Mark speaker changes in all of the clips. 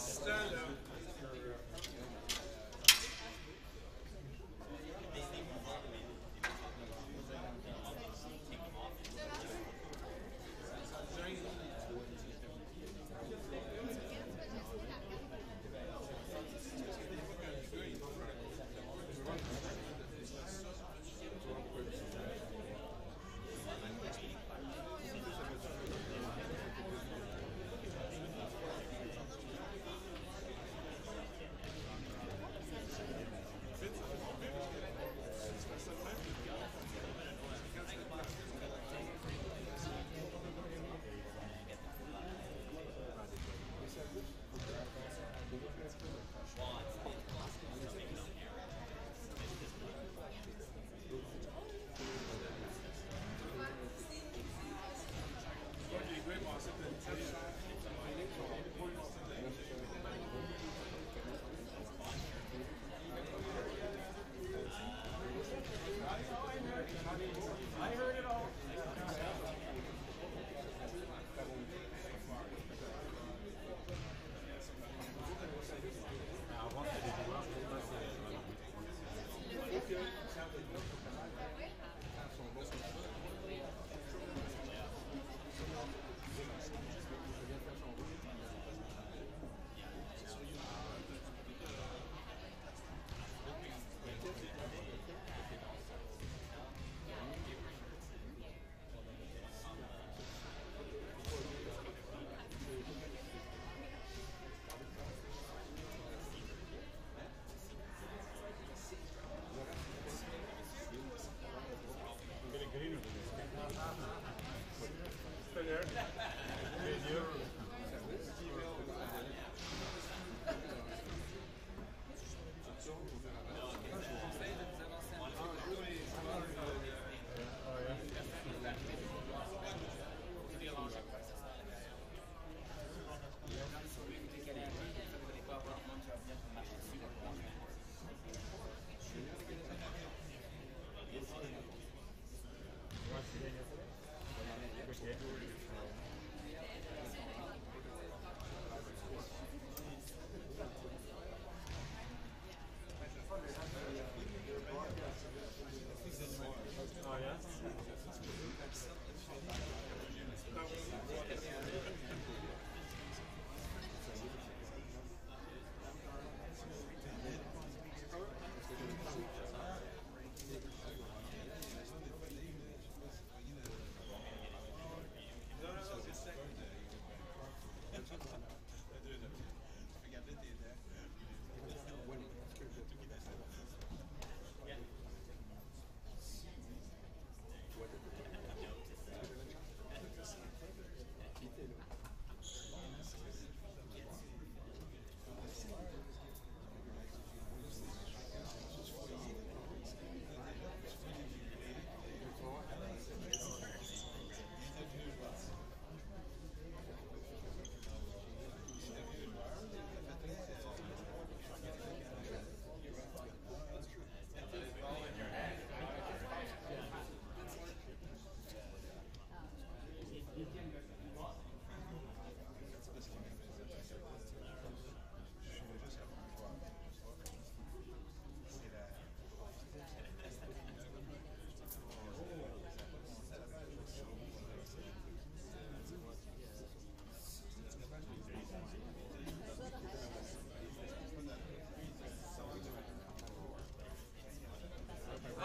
Speaker 1: assistant, là.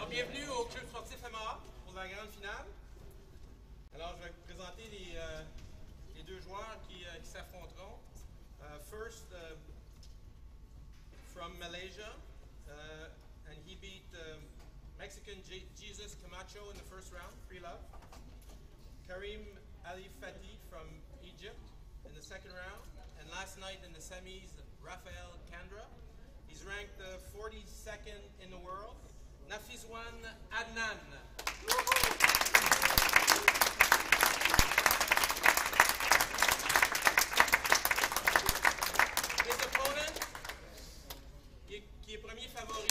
Speaker 1: Bienvenue au Club sportif MA pour la grande finale. Alors, je vais vous présenter les deux joueurs qui s'affronteront. First, from Malaysia, and he beat Mexican Jesus Camacho in the first round, 3-love. Karim Ali Fati from Egypt in the second round. And last night in the semis, Rafael Kandra. He's ranked 42nd in the world. Nafizwan Adnan. His opponent, qui est premier favori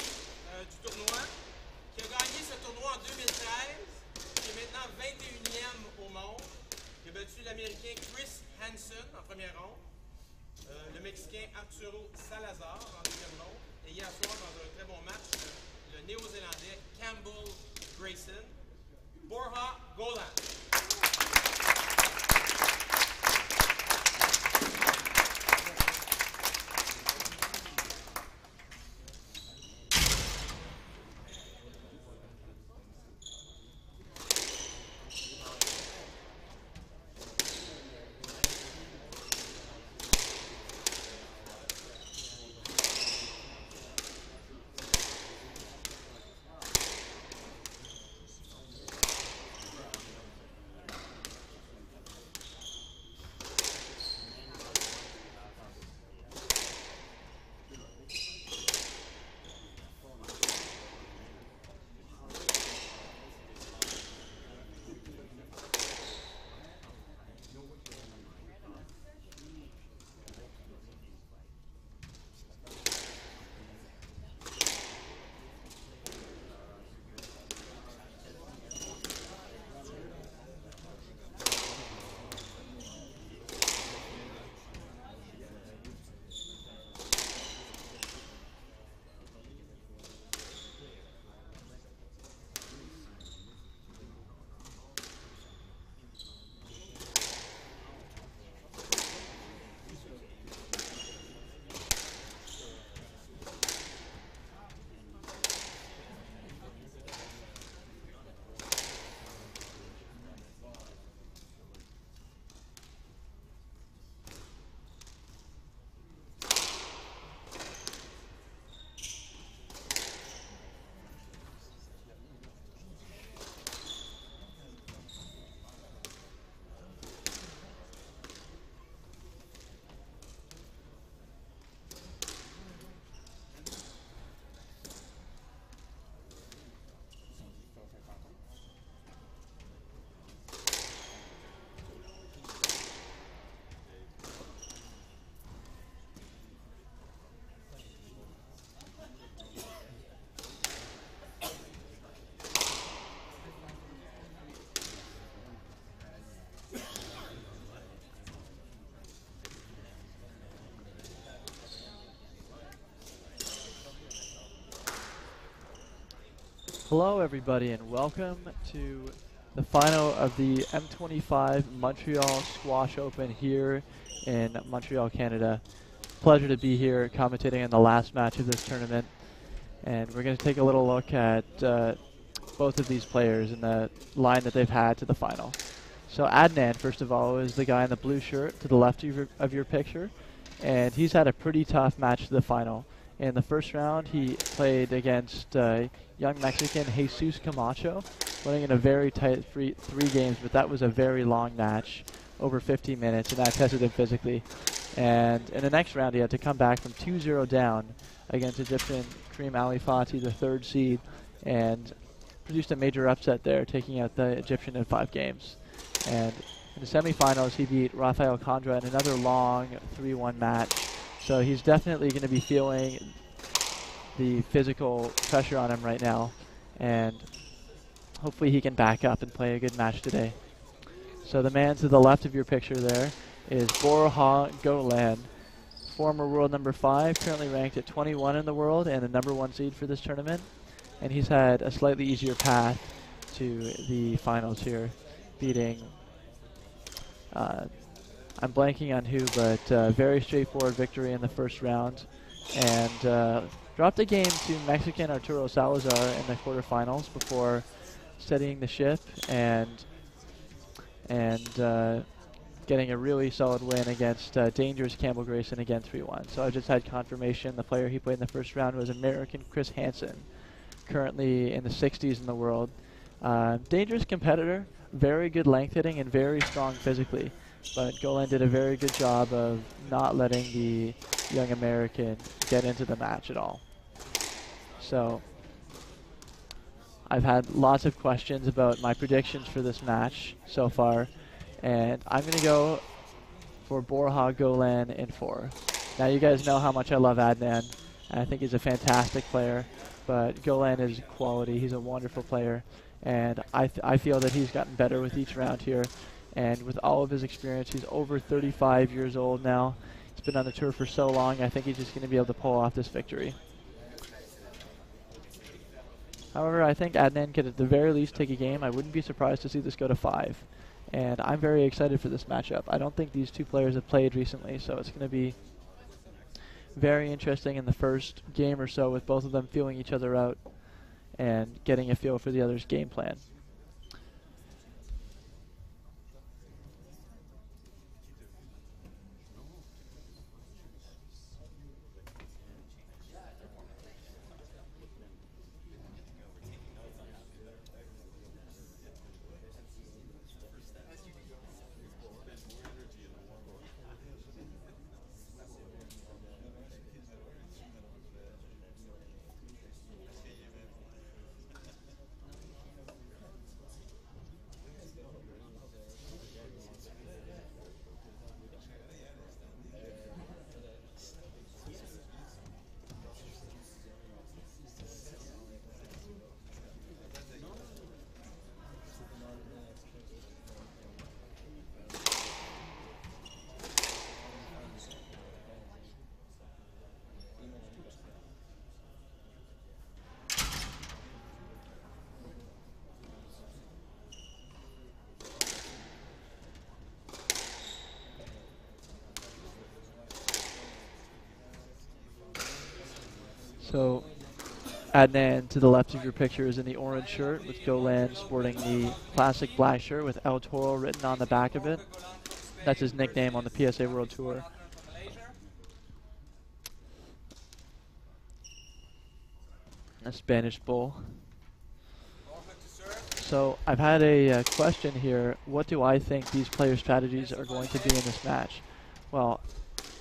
Speaker 1: du tournoi, qui a gagné ce tournoi en 2013, qui est maintenant 21e au monde, qui a battu l'Américain Chris Hansen en première ronde, le Mexicain Arturo Salazar en deuxième ronde. Et hier soir, dans un très bon match, le Néo-Zélandais Campbell Grayson. Borja Golan.
Speaker 2: Hello everybody and welcome to the final of the M25 Montreal Squash Open here in Montreal, Canada. Pleasure to be here commentating on the last match of this tournament, and we're going to take a little look at both of these players and the line that they've had to the final. So Adnan, first of all, is the guy in the blue shirt to the left of your picture, and he's had a pretty tough match to the final. In the first round, he played against young Mexican Jesus Camacho, winning in a very tight three games, but that was a very long match, over 50 minutes, and that tested him physically. And in the next round, he had to come back from 2-0 down against Egyptian Karim Ali Fati, the third seed, and produced a major upset there, taking out the Egyptian in 5 games. And in the semifinals, he beat Rafael Condra in another long 3-1 match. So he's definitely going to be feeling the physical pressure on him right now, and hopefully he can back up and play a good match today. So the man to the left of your picture there is Borja Golan, former world number 5, currently ranked at 21 in the world and the number 1 seed for this tournament. And he's had a slightly easier path to the finals here, beating I'm blanking on who, but very straightforward victory in the first round, and dropped a game to Mexican Arturo Salazar in the quarterfinals before steadying the ship and getting a really solid win against dangerous Campbell Grayson again 3-1. So I just had confirmation the player he played in the first round was American Chris Hansen, currently in the 60s in the world. Dangerous competitor, very good length hitting, and very strong physically. But Golan did a very good job of not letting the young American get into the match at all. So I've had lots of questions about my predictions for this match so far, and I'm going to go for Borja Golan in 4. Now you guys know how much I love Adnan, and I think he's a fantastic player, but Golan is quality. He's a wonderful player, and I feel that he's gotten better with each round here. And with all of his experience, he's over 35 years old now. He's been on the tour for so long, I think he's just going to be able to pull off this victory. However, I think Adnan could at the very least take a game. I wouldn't be surprised to see this go to 5. And I'm very excited for this matchup. I don't think these two players have played recently, so it's going to be very interesting in the first game or so with both of them feeling each other out and getting a feel for the other's game plan. So Adnan to the left of your picture is in the orange shirt with Golan sporting the classic black shirt with El Toro written on the back of it. That's his nickname on the PSA World Tour. A Spanish bull. So I've had a question here. What do I think these player strategies are going to be in this match? Well,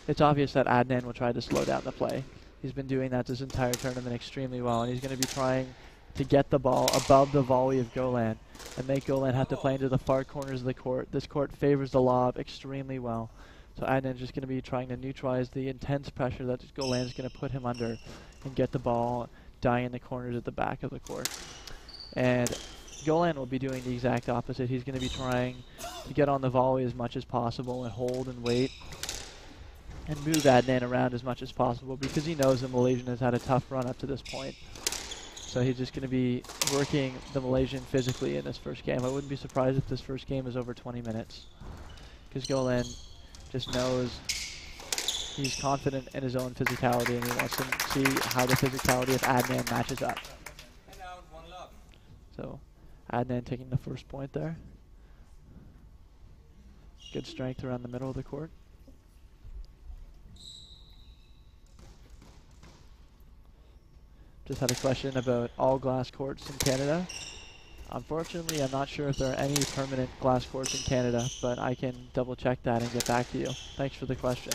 Speaker 2: it's obvious that Adnan will try to slow down the play. He's been doing that this entire tournament extremely well, and he's going to be trying to get the ball above the volley of Golan and make Golan have to play into the far corners of the court. This court favors the lob extremely well. So Adnan's just going to be trying to neutralize the intense pressure that Golan's going to put him under and get the ball dying in the corners at the back of the court. And Golan will be doing the exact opposite. He's going to be trying to get on the volley as much as possible and hold and wait and move Adnan around as much as possible because he knows the Malaysian has had a tough run up to this point. So he's just going to be working the Malaysian physically in this first game. I wouldn't be surprised if this first game is over 20 minutes because Golan just knows he's confident in his own physicality and he wants to see how the physicality of Adnan matches up. So Adnan taking the first point there. Good strength around the middle of the court. Just had a question about all glass courts in Canada. Unfortunately, I'm not sure if there are any permanent glass courts in Canada, but I can double check that and get back to you. Thanks for the question.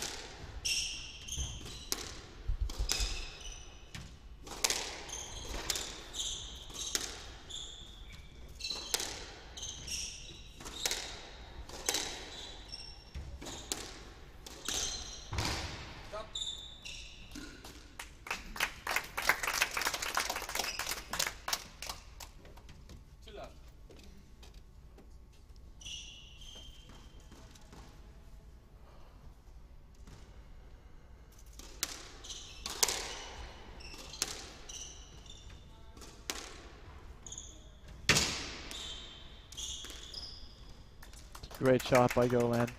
Speaker 2: Great shot by Golan.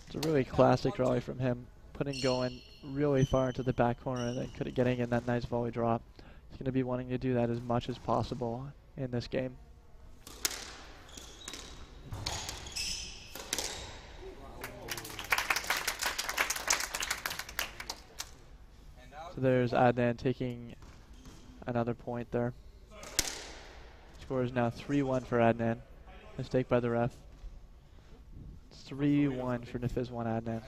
Speaker 2: It's a really classic rally from him, putting Golan really far into the back corner and then getting in that nice volley drop. He's going to be wanting to do that as much as possible in this game. So there's Adnan taking another point there. Score is now 3-1 for Adnan. Mistake by the ref. 3-1 for Nafiz 1 Adnan.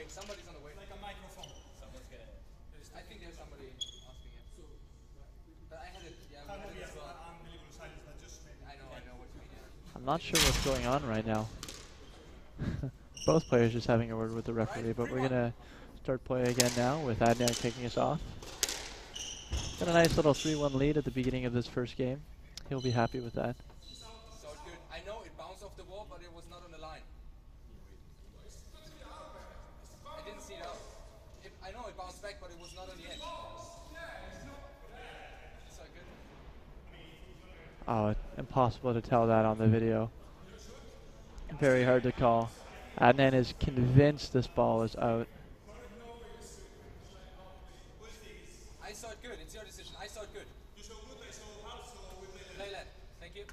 Speaker 3: Somebody's on the way. Like a microphone. Someone's gonna. I think there's somebody asking it. But I had it. Yeah, we had it as well. I know what you mean. Yeah.
Speaker 2: I'm not sure what's going on right now. Both players just having a word with the referee, but we're gonna start play again now with Adnan kicking us off. Got a nice little 3-1 lead at the beginning of this first game. He'll be happy with that.
Speaker 3: So good. I know it bounced off the wall, but it was not on the line. I didn't see it out. I know it bounced back, but it was not on the edge. So good.
Speaker 2: Oh, impossible to tell that on the video. Very hard to call. Adnan is convinced this ball is out.
Speaker 3: I saw it good. It's your decision. I saw it good. Play left. Thank you.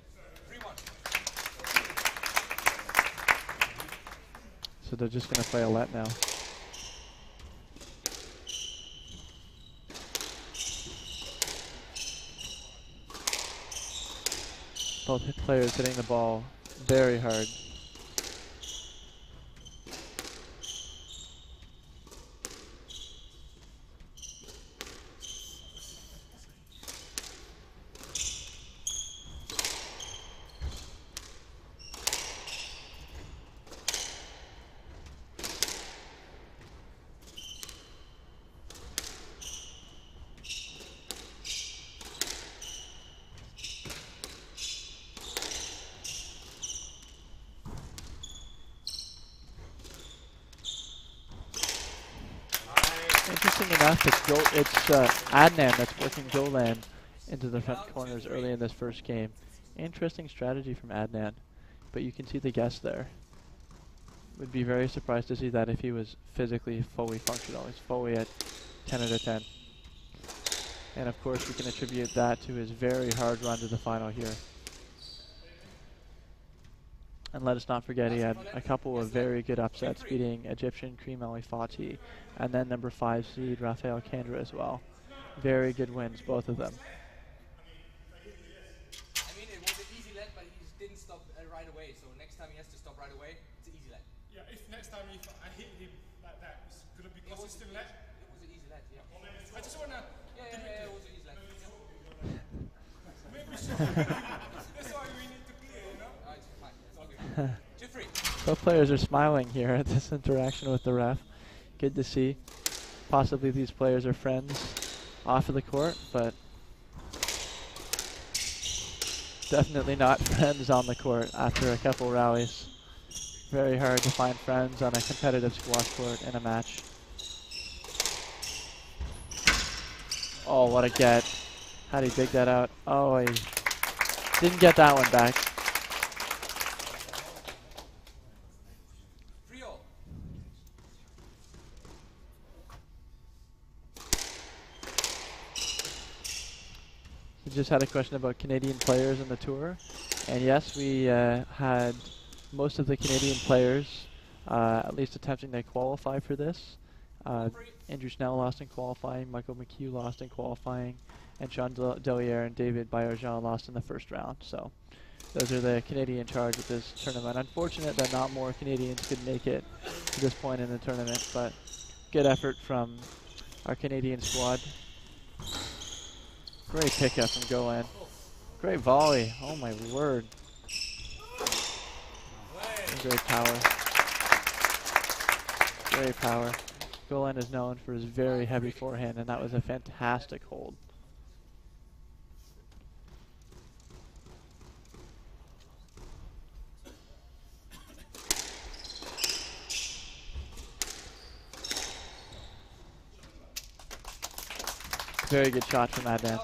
Speaker 3: 3-1.
Speaker 2: So they're just going to play a let now. Both players hitting the ball very hard. Interesting enough, it's Adnan that's working Golan into the front corners early in this first game. Interesting strategy from Adnan, but you can see the guess there. Would be very surprised to see that if he was physically fully functional. He's fully at 10 out of 10. And of course we can attribute that to his very hard run to the final here. And let us not forget he had a couple of very good upsets, beating Egyptian Kareem Ali Fati and then number 5 seed Rafael Kandra as well. Very good wins, both of them.
Speaker 3: I mean, it was an easy let, but he just didn't stop right away. So next time he has to stop right away, it's an easy let.
Speaker 4: Yeah, if next time I hit him like that, it's going to be consistent let.
Speaker 3: It was an easy let, yeah.
Speaker 4: I just want to...
Speaker 3: Yeah, it was an easy let.
Speaker 4: Maybe so. That's why we need to clear, you know?
Speaker 3: It's fine. It's all good. 2-3.
Speaker 2: Both players are smiling here at this interaction with the ref. Good to see. Possibly these players are friends off of the court, but definitely not friends on the court after a couple rallies. Very hard to find friends on a competitive squash court in a match. Oh, what a get. How'd he dig that out? Oh, he didn't get that one back. We just had a question about Canadian players in the tour. And yes, we had most of the Canadian players at least attempting to qualify for this. Andrew Snell lost in qualifying, Michael McHugh lost in qualifying, and Sean Deliere and David Baillargeon lost in the first round. So those are the Canadian charge of this tournament. Unfortunate that not more Canadians could make it to this point in the tournament, but good effort from our Canadian squad. Great pickup from Golan. Great volley. Oh my word. Great power. Great power. Golan is known for his very heavy forehand, and that was a fantastic hold. Very good shot from Adnan.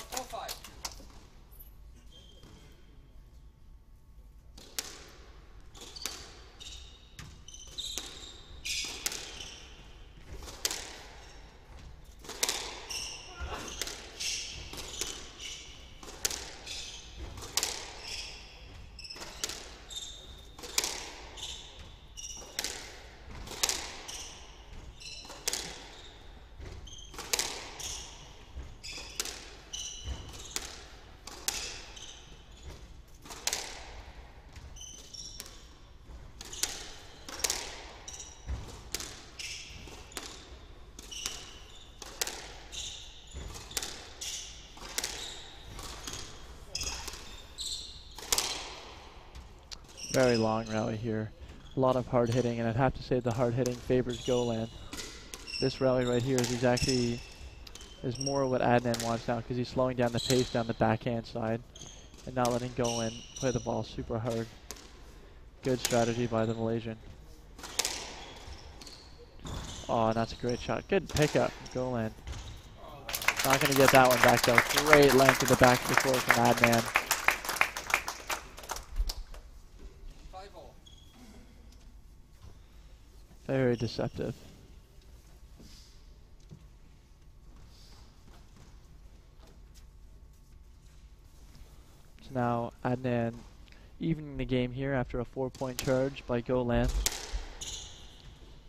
Speaker 2: Very long rally here. A lot of hard hitting, and I'd have to say the hard hitting favors Golan. This rally right here is exactly is more what Adnan wants now because he's slowing down the pace down the backhand side and not letting Golan play the ball super hard. Good strategy by the Malaysian. Oh, and that's a great shot. Good pickup, Golan. Not going to get that one back though. Great length of the back of the court from Adnan.
Speaker 3: 5-all.
Speaker 2: Very deceptive. So now Adnan evening the game here after a 4-point charge by Golan.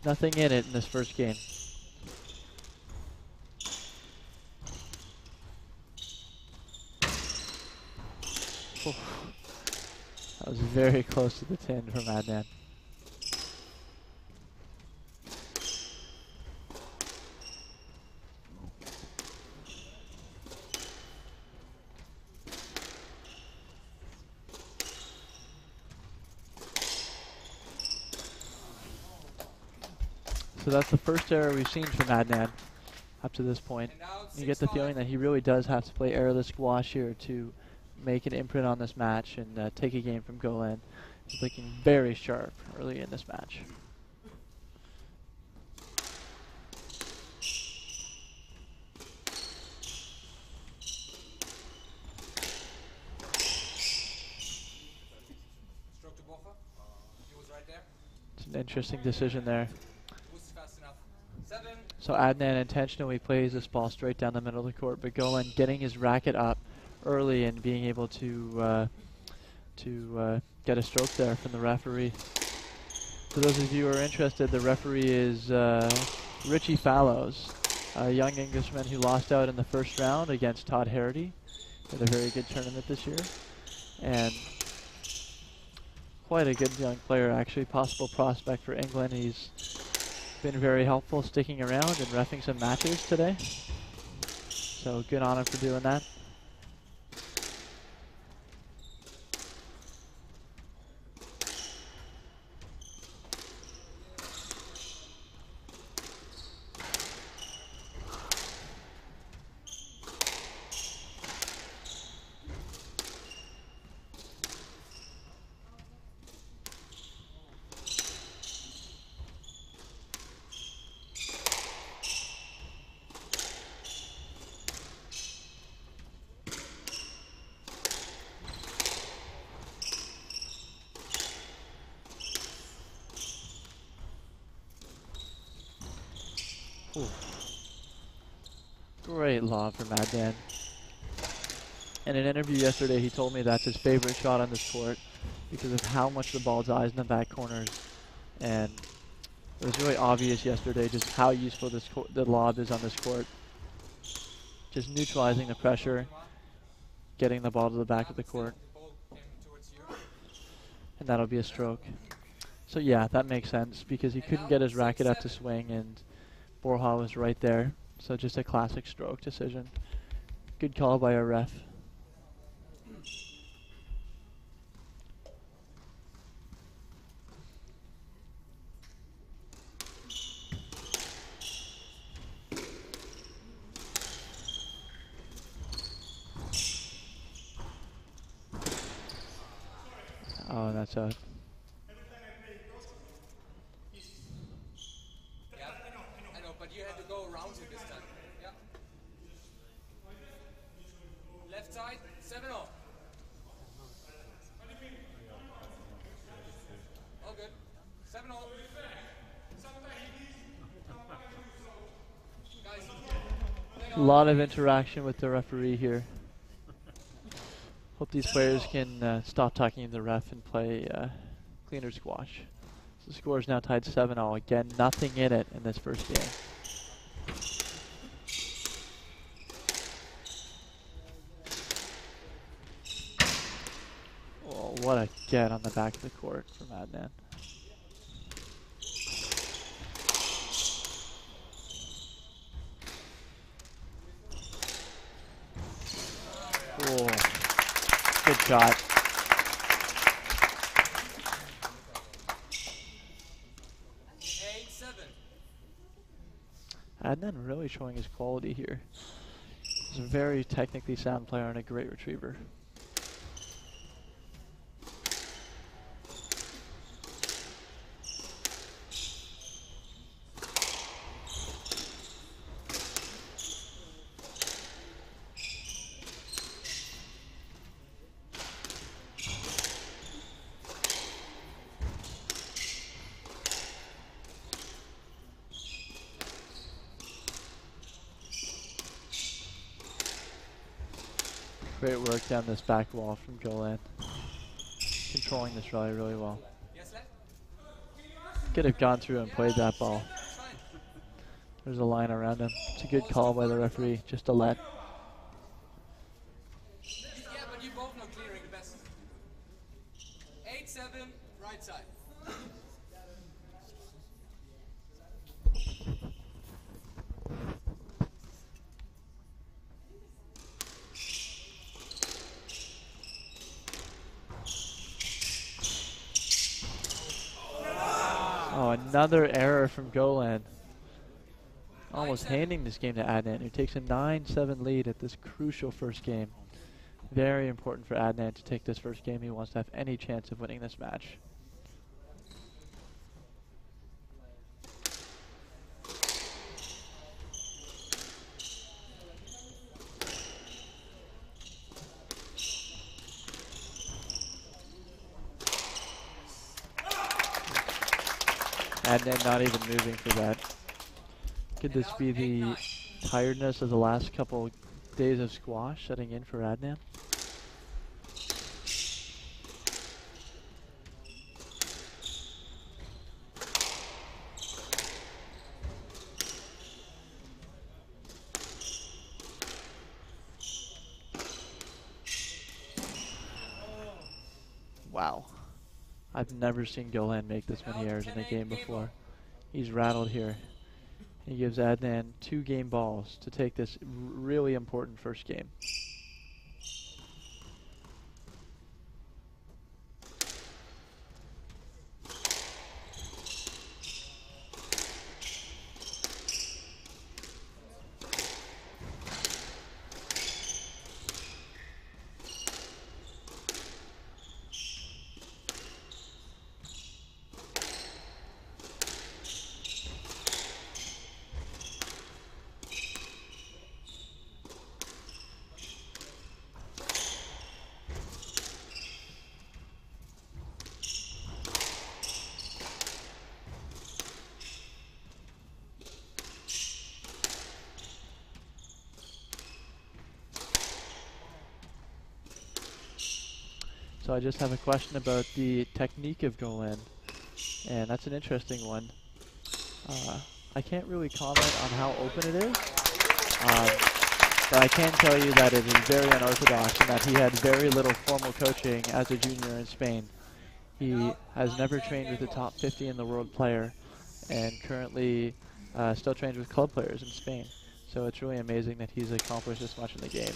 Speaker 2: Nothing in it in this first game. Oof. That was very close to the tin from Adnan. So that's the first error we've seen from Adnan up to this point. You get the feeling that he really does have to play errorless squash here to make an imprint on this match and take a game from Golan. He's looking very sharp early in this match.
Speaker 3: Stroke to Boffa. He was right there.
Speaker 2: It's an interesting decision there.
Speaker 3: Was fast enough. 7.
Speaker 2: So Adnan intentionally plays this ball straight down the middle of the court, but Golan getting his racket up early and being able to get a stroke there from the referee. For those of you who are interested, the referee is Richie Fallows, a young Englishman who lost out in the first round against Todd Harity in a very good tournament this year. And quite a good young player, actually, possible prospect for England. He's been very helpful sticking around and reffing some matches today. So good on him for doing that. Ooh. Great lob from Adnan. In an interview yesterday, he told me that's his favorite shot on this court because of how much the ball dies in the back corners. And it was really obvious yesterday just how useful the lob is on this court. Just neutralizing the pressure, getting the ball to the back of the court. And that'll be a stroke. So yeah, that makes sense because he couldn't get his racket up to swing and Borja was right there. So just a classic stroke decision. Good call by our ref. Oh, that's out.
Speaker 3: Yeah, I know, but you had to go around it this time. Yeah. Left side, 7-0. All good. 7-0. Guys,
Speaker 2: A lot of interaction with the referee here. Hope these players can stop talking to the ref and play cleaner squash. So the score is now tied 7-0. Again, nothing in it in this first game. Oh, what a get on the back of the court from Adnan. Oh. Good shot. Adnan really showing his quality here. He's a very technically sound player and a great retriever. Great work down this back wall from Golan. Controlling this rally really well. Could have gone through and played that ball. There's a line around him. It's a good call by the referee, just to let.
Speaker 3: Yeah, but you both know clearing the best. 8-7, right side.
Speaker 2: Oh, another error from Golan. Almost handing this game to Adnan, who takes a 9-7 lead at this crucial first game. Very important for Adnan to take this first game. He wants to have any chance of winning this match. Adnan not even moving for that. Could this be the tiredness of the last couple days of squash setting in for Adnan? Wow. I've never seen Golan make this many errors in a game before. He's rattled here. He gives Adnan 2 game balls to take this really important first game. So I just have a question about the technique of Golan, and that's an interesting one. I can't really comment on how open it is, but I can tell you that it is very unorthodox and that he had very little formal coaching as a junior in Spain. He has never trained with the top 50 in the world player and currently still trains with club players in Spain. So it's really amazing that he's accomplished this much in the game.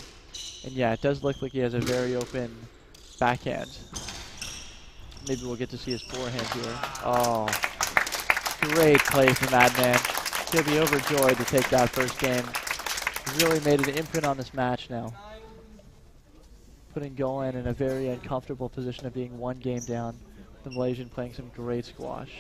Speaker 2: And yeah, it does look like he has a very open backhand. Maybe we'll get to see his forehand here. Oh, great play from Adnan. He'll be overjoyed to take that first game. He's really made an imprint on this match now, putting Golan in a very uncomfortable position of being 1 game down. The Malaysian playing some great squash.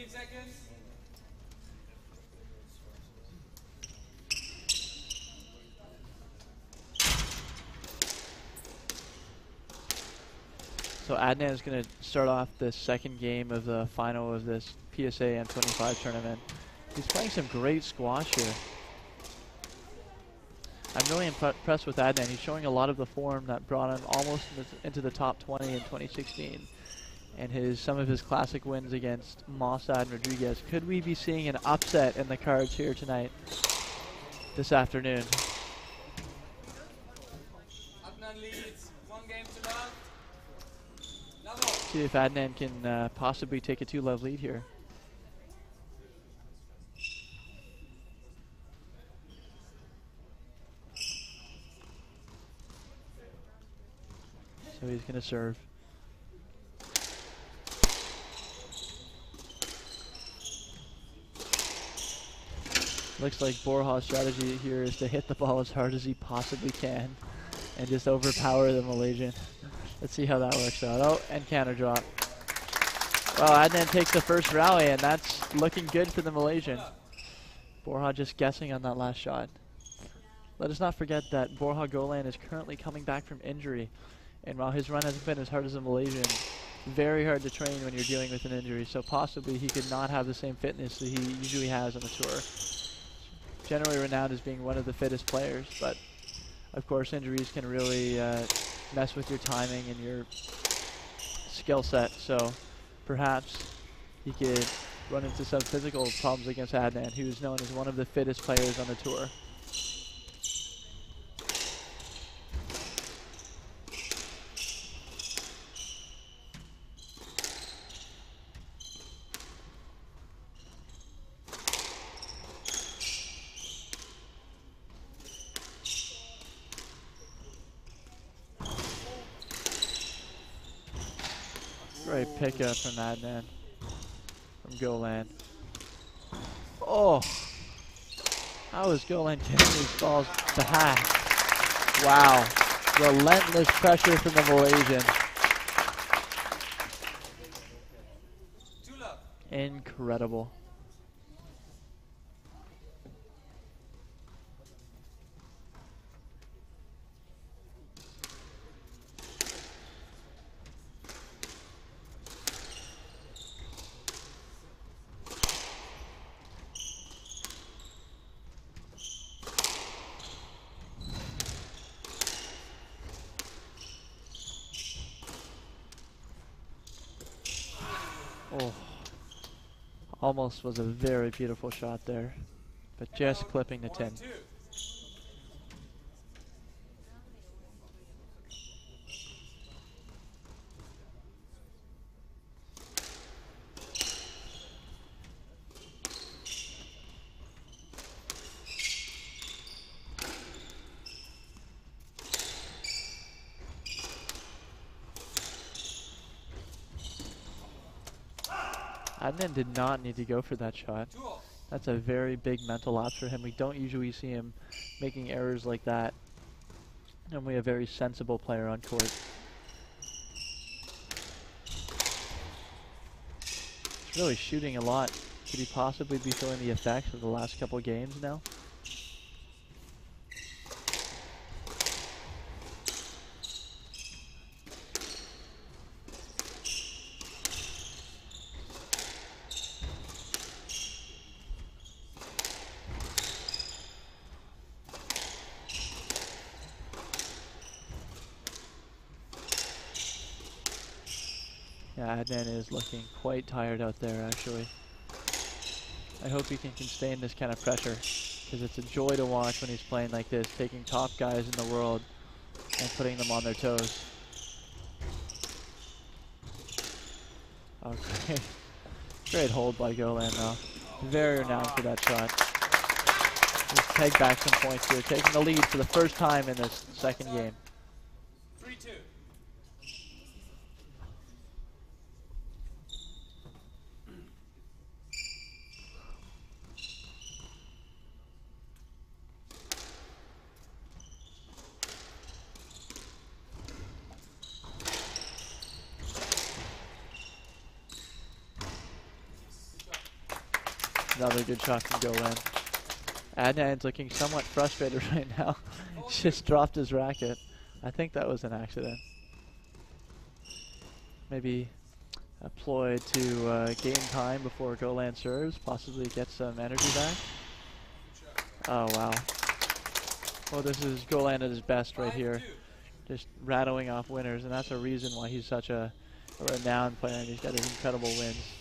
Speaker 3: 15 seconds.
Speaker 2: So Adnan is going to start off the second game of the final of this PSA M25 tournament. He's playing some great squash here. I'm really impressed with Adnan. He's showing a lot of the form that brought him almost into the top 20 in 2016. And some of his classic wins against Mossad and Rodriguez. Could we be seeing an upset in the cards here tonight, this afternoon?
Speaker 3: Adnan leads, 1 game to love. Level.
Speaker 2: See if Adnan can possibly take a 2-love lead here. So he's going to serve. Looks like Borja's strategy here is to hit the ball as hard as he possibly can and just overpower the Malaysian. Let's see how that works out. Oh, and counter drop. Well, Adnan takes the first rally, and that's looking good for the Malaysian. Borja just guessing on that last shot. Let us not forget that Borja Golan is currently coming back from injury. And while his run hasn't been as hard as the Malaysian, very hard to train when you're dealing with an injury. So possibly he could not have the same fitness that he usually has on the tour. Generally renowned as being one of the fittest players, but of course injuries can really mess with your timing and your skill set. So perhaps he could run into some physical problems against Adnan, who is known as one of the fittest players on the tour. Great pickup from Adnan, from Golan. Oh, how is Golan getting these balls back? Wow, relentless pressure from the Malaysian. Incredible. Oh, almost was a very beautiful shot there, but just clipping the tin. Adnan did not need to go for that shot. That's a very big mental lapse for him. We don't usually see him making errors like that. Normally a very sensible player on court. He's really shooting a lot. Could he possibly be feeling the effects of the last couple games now? Yeah, Adnan is looking quite tired out there, actually. I hope he can sustain this kind of pressure, because it's a joy to watch when he's playing like this, taking top guys in the world and putting them on their toes. Okay. Great hold by Golan, though. Very renowned for that shot. Just peg back some points here, taking the lead for the first time in this second game.
Speaker 3: 3-2.
Speaker 2: Another good shot from Golan. Adnan's looking somewhat frustrated right now. Just dropped his racket. I think that was an accident. Maybe a ploy to gain time before Golan serves, possibly get some energy back. Oh, wow. Well, this is Golan at his best right here. Just rattling off winners, and that's a reason why he's such a renowned player, and he's got his incredible wins.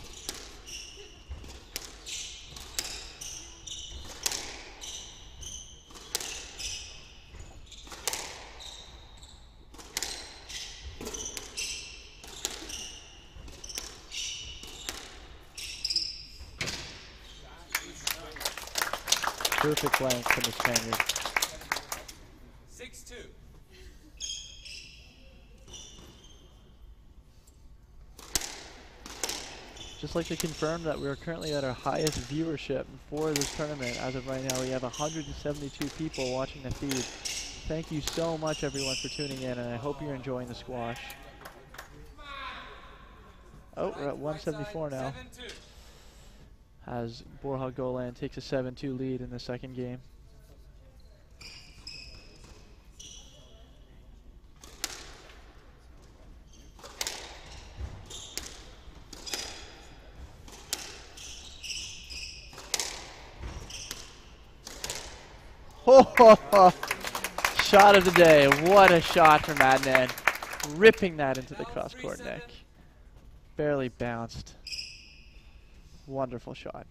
Speaker 2: Perfect length from the Spaniard.
Speaker 3: 6-2.
Speaker 2: Just like to confirm that we're currently at our highest viewership for this tournament. As of right now, we have 172 people watching the feed. Thank you so much, everyone, for tuning in, and I hope you're enjoying the squash. Oh, we're at 174 now, as Borja Golan takes a 7-2 lead in the second game. Shot of the day. What a shot from Adnan. Ripping that into the cross-court neck. Barely bounced. Wonderful shot.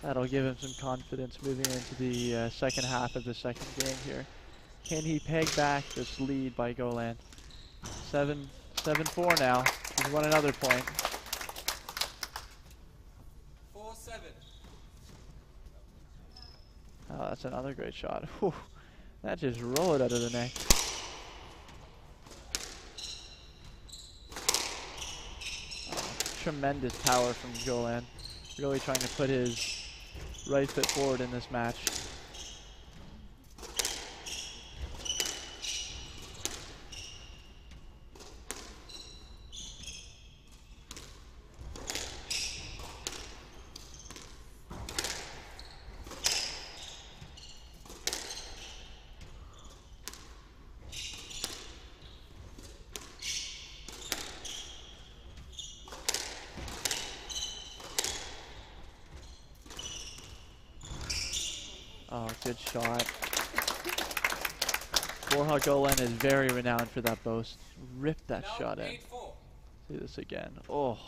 Speaker 2: That'll give him some confidence moving into the second half of the second game here. Can he peg back this lead by Golan? 7-4 now. He's won another point.
Speaker 3: 4-7.
Speaker 2: Oh, that's another great shot. Whew. That just rolled out of the neck. Tremendous power from Golan. Really trying to put his right foot forward in this match. Oh, good shot. Borja Golan is very renowned for that boast. Ripped that shot in. See this again. Oh,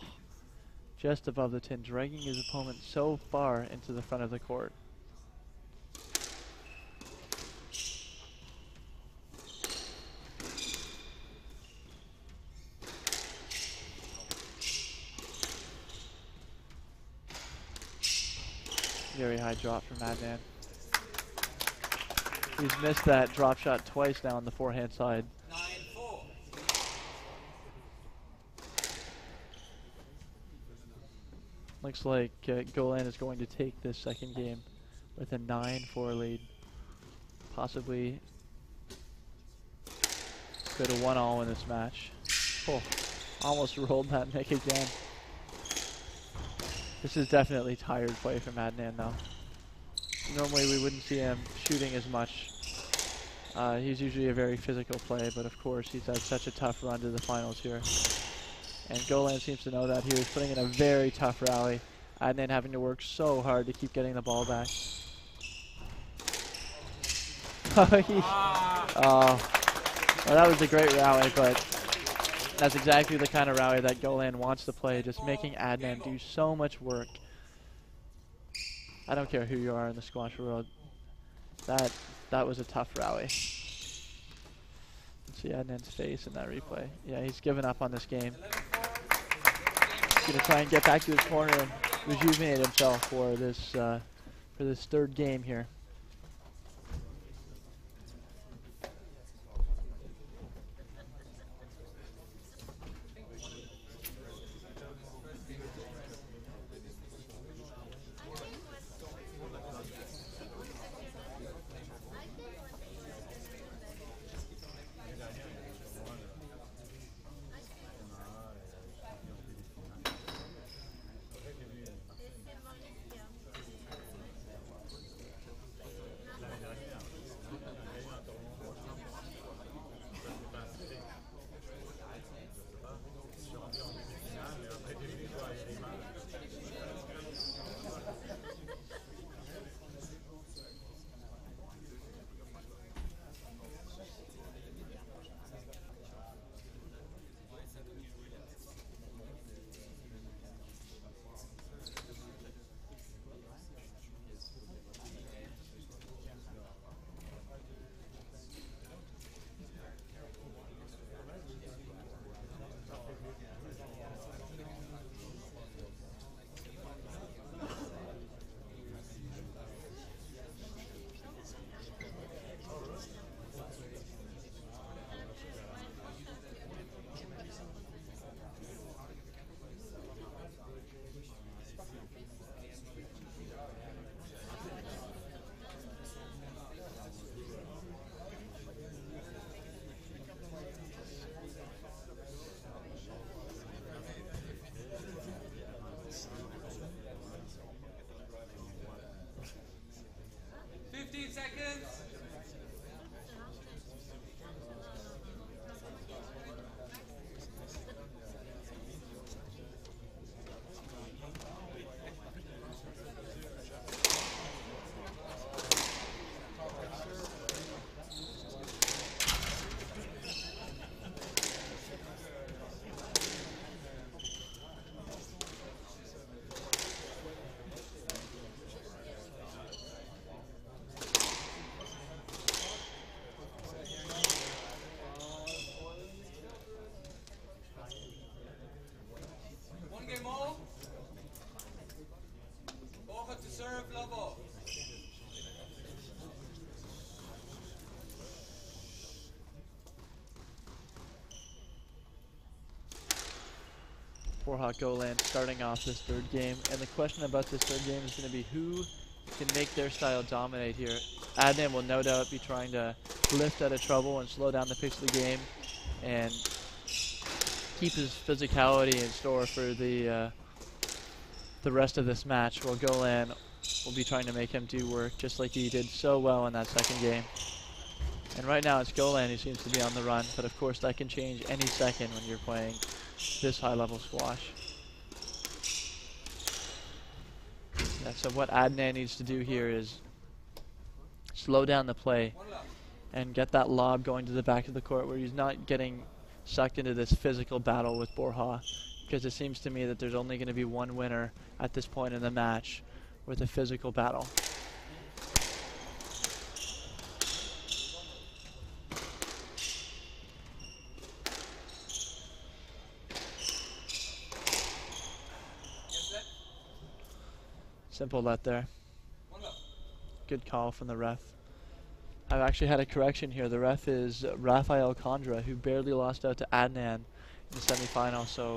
Speaker 2: just above the tin, dragging his opponent so far into the front of the court. Very high drop from Adnan. He's missed that drop shot twice now on the forehand side.
Speaker 3: 9-4.
Speaker 2: Looks like Golan is going to take this second game with a 9-4 lead. Possibly go to 1-all in this match. Oh, almost rolled that neck again. This is definitely tired play from Adnan though. Normally we wouldn't see him shooting as much. He's usually a very physical play, but of course he's had such a tough run to the finals here. And Golan seems to know that. He was putting in a very tough rally. Adnan having to work so hard to keep getting the ball back. Well, that was a great rally, but that's exactly the kind of rally that Golan wants to play, just making Adnan do so much work. I don't care who you are in the squash world. That was a tough rally. Let's see Adnan's face in that replay. Yeah, he's given up on this game. He's gonna try and get back to his corner and rejuvenate himself for this third game here. Borja Golan starting off this third game. And the question about this third game is going to be who can make their style dominate here. Adnan will no doubt be trying to lift out of trouble and slow down the pace of the game and keep his physicality in store for the rest of this match, while Golan will be trying to make him do work just like he did so well in that second game. And right now it's Golan who seems to be on the run, but of course that can change any second when you're playing this high-level squash. Yeah, so what Adnan needs to do here is slow down the play and get that lob going to the back of the court where he's not getting sucked into this physical battle with Borja, because it seems to me that there's only going to be one winner at this point in the match with a physical battle. Simple let there. Good call from the ref. I've actually had a correction here. The ref is Rafael Condra, who barely lost out to Adnan in the semifinal. So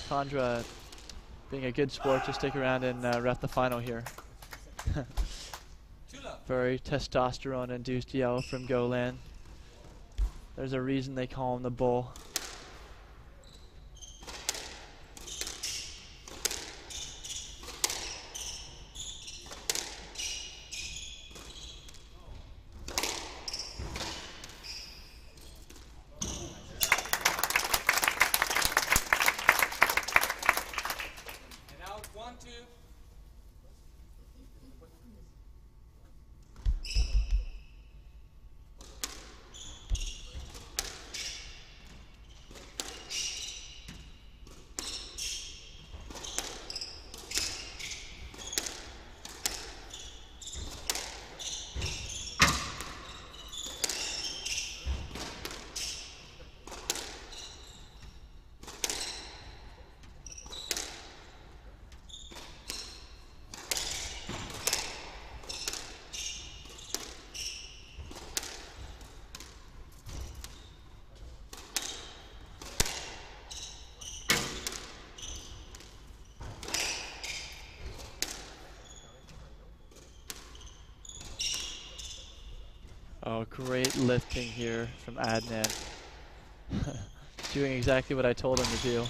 Speaker 2: Condra, being a good sport, to stick around and ref the final here. Very testosterone-induced yell from Golan. There's a reason they call him the Bull. Oh, great lifting here from Adnan. Doing exactly what I told him to do.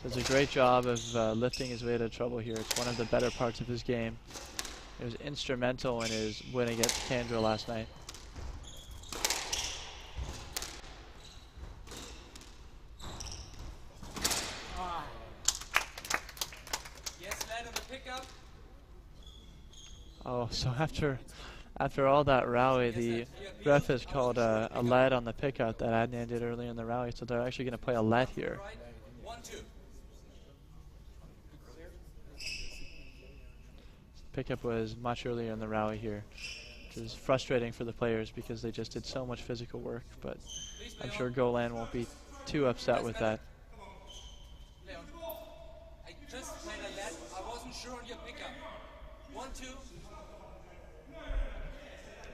Speaker 2: Does a great job of lifting his way out of trouble here. It's one of the better parts of his game. It was instrumental in his win against Kendra last night. Oh, so after all that rally, the ref has called a let on the pickup that Adnan did earlier in the rally, so they're actually going to play a let here. Pickup was much earlier in the rally here, which is frustrating for the players because they just did so much physical work, but I'm sure Golan won't be too upset with that.
Speaker 3: I just played a let. I wasn't sure on your pickup. 1-2.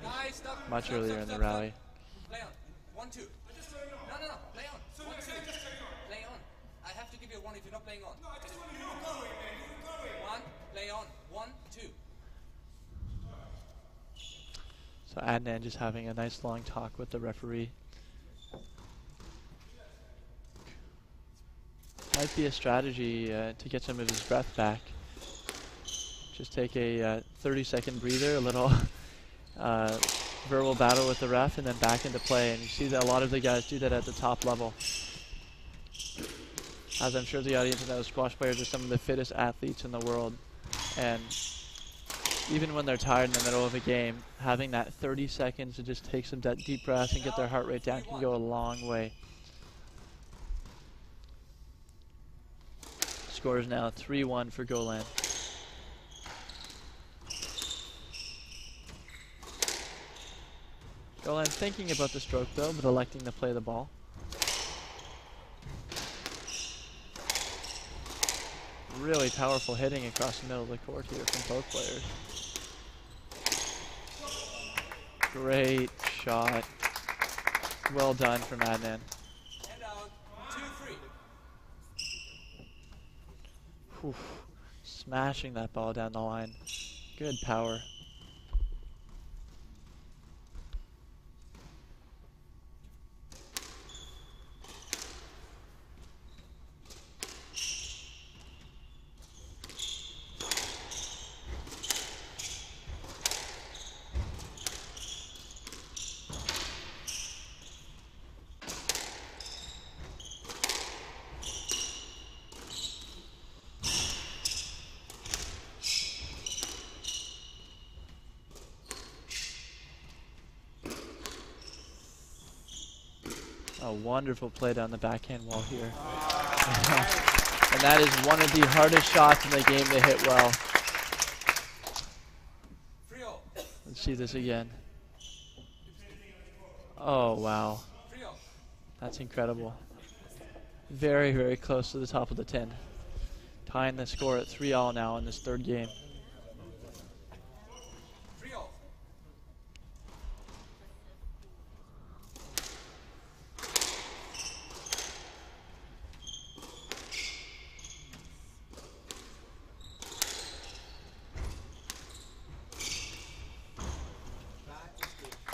Speaker 3: Nice, stop.
Speaker 2: Much
Speaker 3: Stop,
Speaker 2: earlier
Speaker 3: stop,
Speaker 2: in the
Speaker 3: stop,
Speaker 2: rally.
Speaker 3: Play on. 1-2. No. Play on. 1-2. Play on. I have to give you a 1 if you're not playing on. No, I just want you to go away, man. 1. Play on. 1-2.
Speaker 2: So Adnan just having a nice long talk with the referee. Might be a strategy to get some of his breath back. Just take a 30-second breather, a little verbal battle with the ref, and then back into play. And you see that a lot of the guys do that at the top level. As I'm sure the audience knows, squash players are some of the fittest athletes in the world. And even when they're tired in the middle of a game, having that 30 seconds to just take some deep breaths and get their heart rate down can go a long way. Score is now 3-1 for Golan. Golan thinking about the stroke though, but electing to play the ball. Really powerful hitting across the middle of the court here from both players. Great shot. Well done from Adnan.
Speaker 3: And out. 2-3.
Speaker 2: Oof. Smashing that ball down the line. Good power. A wonderful play down the backhand wall here. And that is one of the hardest shots in the game to hit well. Let's see this again. Oh, wow. That's incredible. Very, very close to the top of the 10. Tying the score at 3-all now in this third game.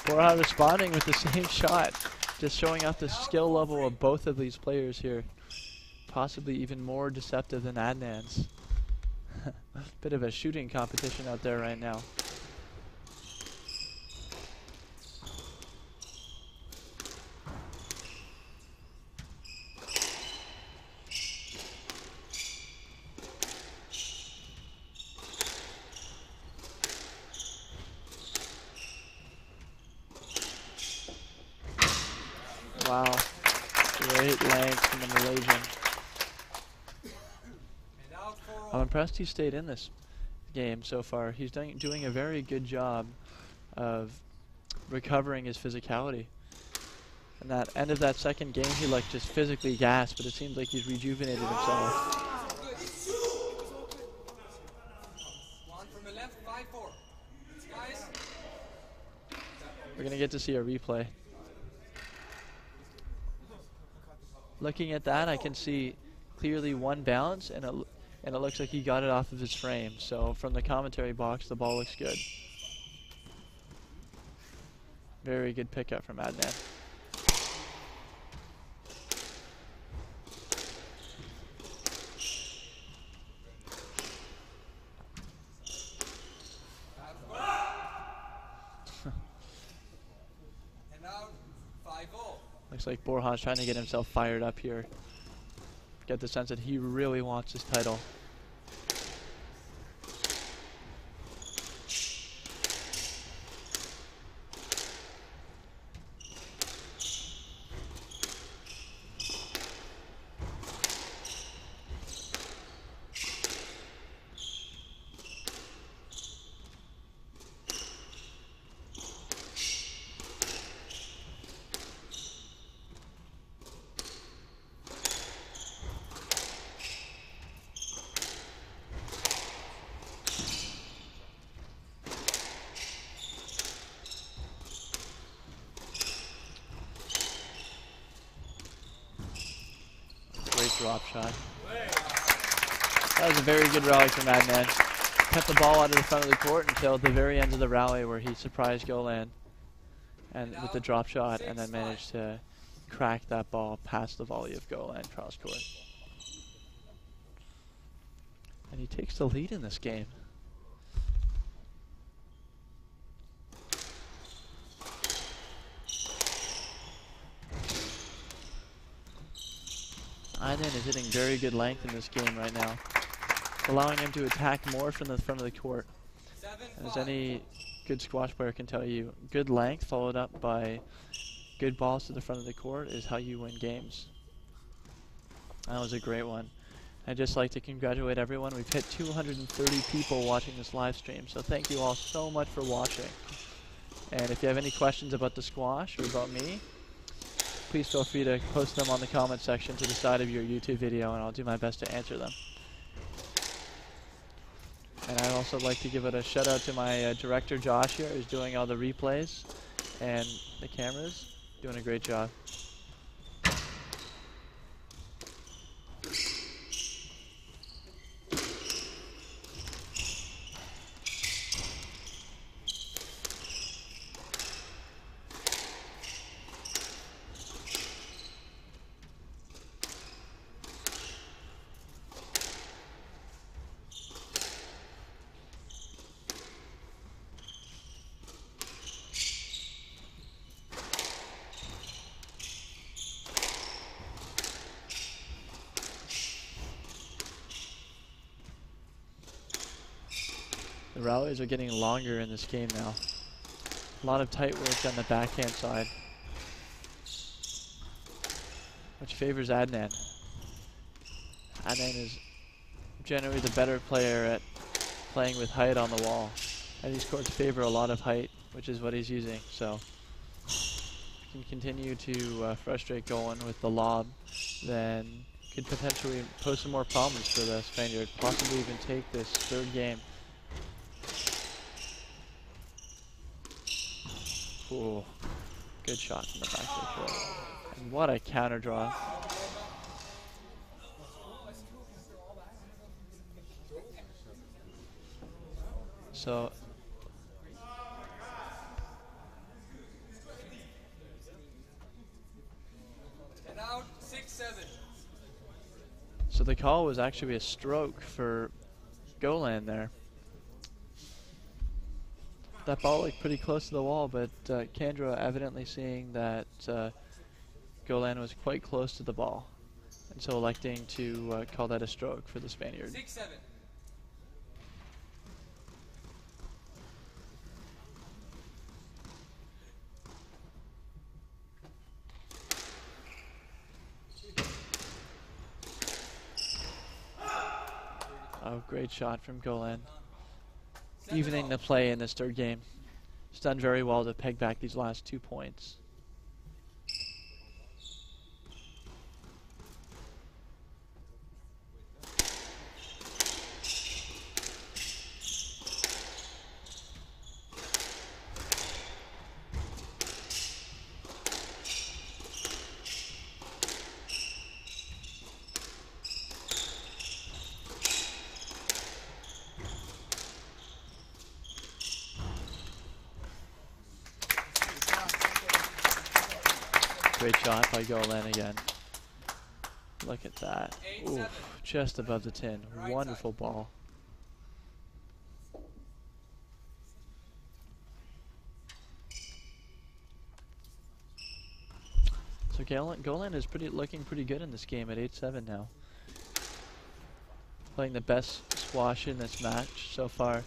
Speaker 2: Borja responding with the same shot, just showing off the skill level of both of these players here. Possibly even more deceptive than Adnan's. Bit of a shooting competition out there right now. Wow, great length from the Malaysian. I'm impressed he stayed in this game so far. He's doing a very good job of recovering his physicality. And that end of that second game, he like just physically gasped, but it seems like he's rejuvenated himself. We're gonna get to see a replay. Looking at that, I can see clearly one bounce, and it looks like he got it off of his frame. So from the commentary box, the ball looks good. Very good pickup from Adnan. Looks like Borja's trying to get himself fired up here. Get the sense that he really wants his title. Drop shot. That was a very good rally from Adnan. Kept the ball out of the front of the court until the very end of the rally where he surprised Golan and with the drop shot, and then managed to crack that ball past the volley of Golan cross court. And he takes the lead in this game. Adnan is hitting very good length in this game right now, allowing him to attack more from the front of the court. As any good squash player can tell you, good length followed up by good balls to the front of the court is how you win games. That was a great one. I'd just like to congratulate everyone. We've hit 230 people watching this live stream, so thank you all so much for watching. And if you have any questions about the squash or about me, please feel free to post them on the comment section to the side of your YouTube video, and I'll do my best to answer them. And I'd also like to give it a shout out to my director Josh here, who's doing all the replays and the cameras. Doing a great job. The rallies are getting longer in this game now. A lot of tight work on the backhand side, which favors Adnan. Adnan is generally the better player at playing with height on the wall, and these courts favor a lot of height, which is what he's using. So can continue to frustrate Golan with the lob, then could potentially pose some more problems for the Spaniard, possibly even take this third game. Ooh, good shot from the back there. And what a counter draw. So
Speaker 3: and out 6-7.
Speaker 2: So the call was actually a stroke for Golan there. That ball looked pretty close to the wall, but Kandra evidently seeing that Golan was quite close to the ball, and so electing to call that a stroke for the Spaniard.
Speaker 3: 6-7.
Speaker 2: Oh, great shot from Golan. Evening the play in this third game. He's done very well to peg back these last 2 points. Great shot by Golan again. Look at that. Oof, just above the tin. Wonderful ball. So Golan is looking pretty good in this game at 8-7 now. Playing the best squash in this match so far.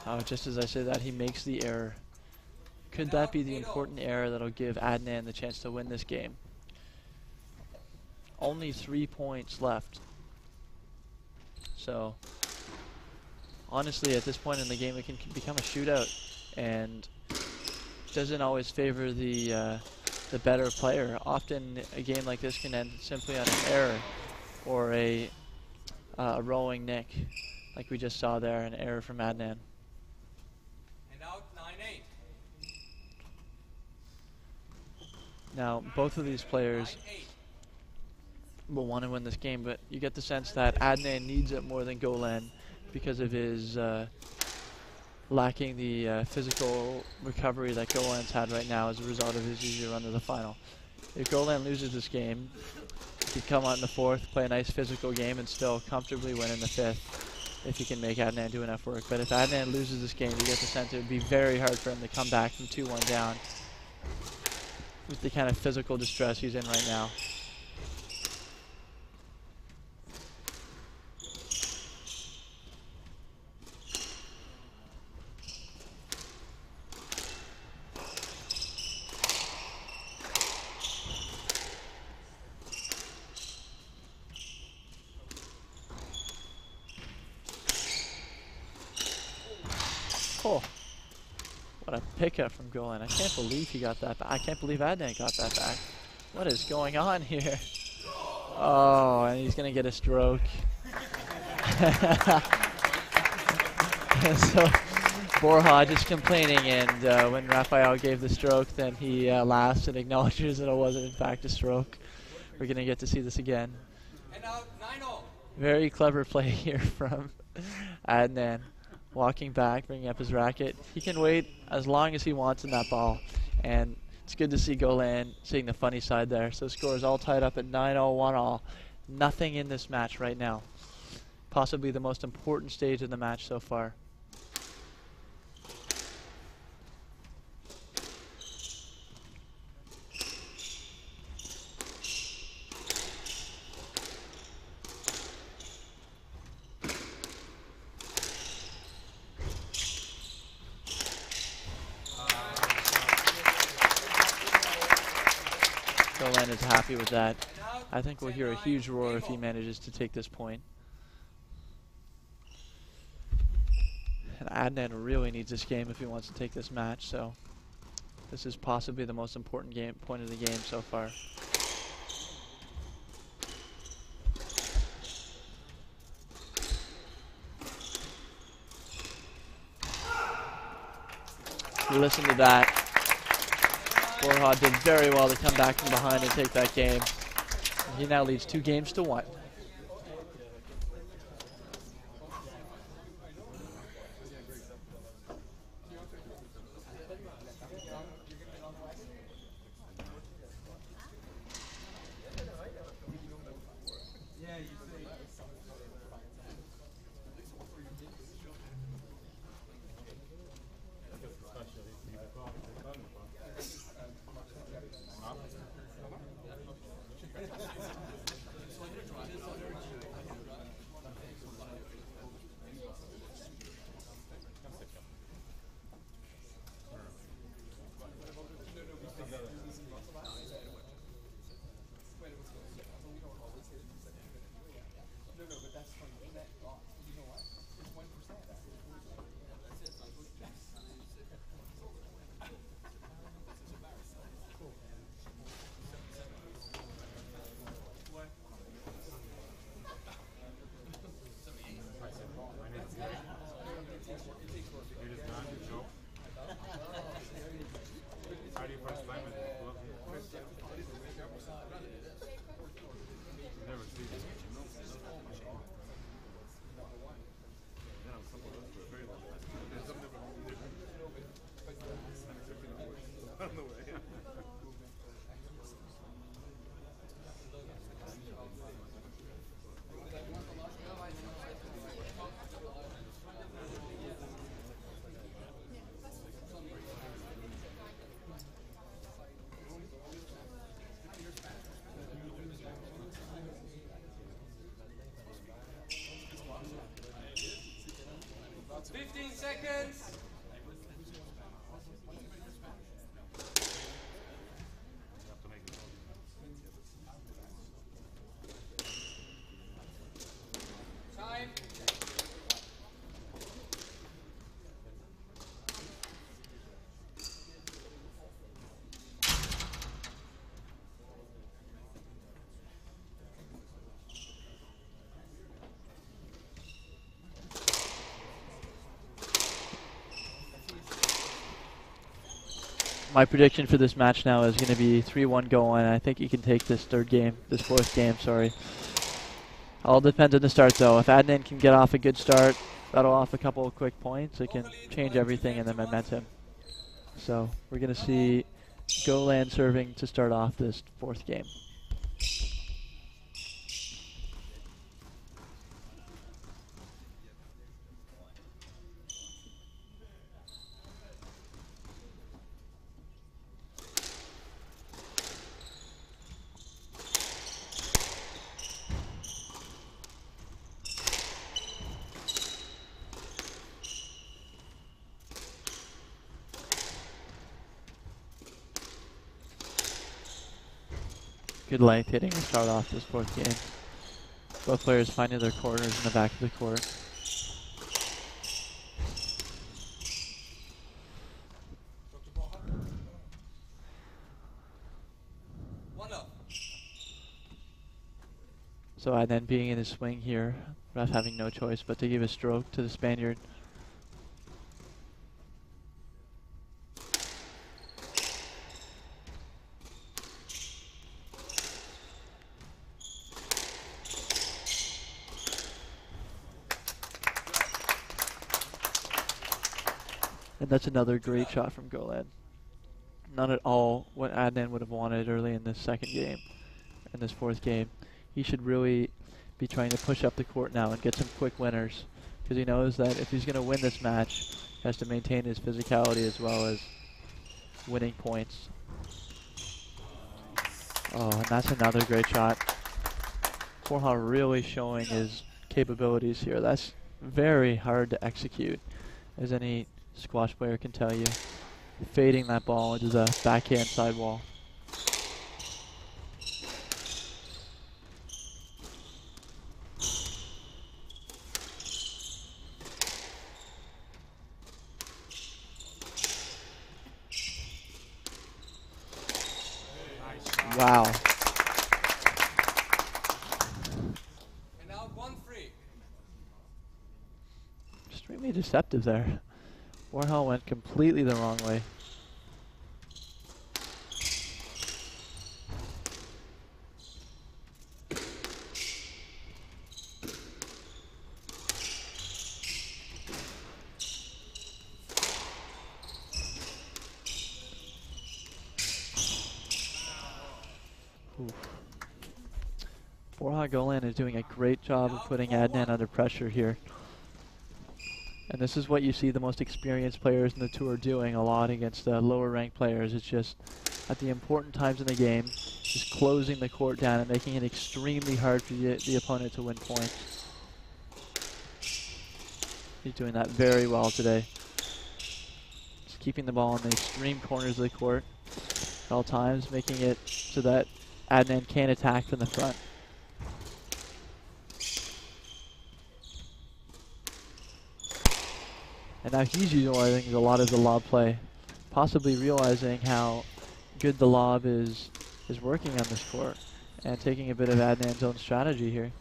Speaker 2: Oh, just as I say that, he makes the error. Could that be the important error that'll give Adnan the chance to win this game? Only 3 points left. So, honestly, at this point in the game, it can become a shootout, and doesn't always favor the better player. Often, a game like this can end simply on an error or a rowing nick, like we just saw there, an error from Adnan. Now, both of these players will want to win this game, but you get the sense that Adnan needs it more than Golan because of his lacking the physical recovery that Golan's had right now as a result of his easy run to the final. If Golan loses this game, he could come out in the fourth, play a nice physical game, and still comfortably win in the fifth if he can make Adnan do enough work. But if Adnan loses this game, you get the sense it would be very hard for him to come back from 2-1 down with the kind of physical distress he's in right now. Oh, what a pickup from Golan. I can't believe he got that back. I can't believe Adnan got that back. What is going on here? Oh, and he's going to get a stroke. So Borja just complaining, and when Rafael gave the stroke, then he laughs and acknowledges that it wasn't in fact a stroke. We're going to get to see this again.
Speaker 3: And out 9-0.
Speaker 2: Very clever play here from Adnan. Walking back, bringing up his racket. He can wait as long as he wants in that ball. And it's good to see Golan seeing the funny side there. So score is all tied up at 9-0, 1-all. Nothing in this match right now. Possibly the most important stage of the match so far. Golan is happy with that. I think we'll hear a huge roar if he manages to take this point. And Adnan really needs this game if he wants to take this match, so this is possibly the most important point of the game so far. Listen to that. Borja did very well to come back from behind and take that game. He now leads 2 games to 1.
Speaker 3: Seconds. Time.
Speaker 2: My prediction for this match now is going to be 3-1 going. I think he can take this fourth game, sorry. All depends on the start, though. If Adnan can get off a good start, rattle off a couple of quick points, it can change everything in the momentum. So we're going to see Golan serving to start off this fourth game. Good length hitting to start off this fourth game. Both players finding their corners in the back of the court. So Adnan being in his swing here, ref having no choice but to give a stroke to the Spaniard. And that's another great shot from Golan. Not at all what Adnan would have wanted early in this second game. In this fourth game, he should really be trying to push up the court now and get some quick winners, because he knows that if he's going to win this match, he has to maintain his physicality as well as winning points. Oh, and that's another great shot. Borja really showing his capabilities here. That's very hard to execute, as any squash player can tell you. Fading that ball into the backhand sidewall. Wow.
Speaker 3: And now 1-3.
Speaker 2: Extremely deceptive there. Warhol went completely the wrong way. Borja Golan is doing a great job of putting Adnan under pressure here. And this is what you see the most experienced players in the tour doing a lot against lower ranked players. It's just at the important times in the game, just closing the court down and making it extremely hard for the opponent to win points. He's doing that very well today. Just keeping the ball in the extreme corners of the court at all times, making it so that Adnan can't attack from the front. And now he's utilizing a lot of the lob play, possibly realizing how good the lob is working on this court, and taking a bit of Adnan's own strategy here.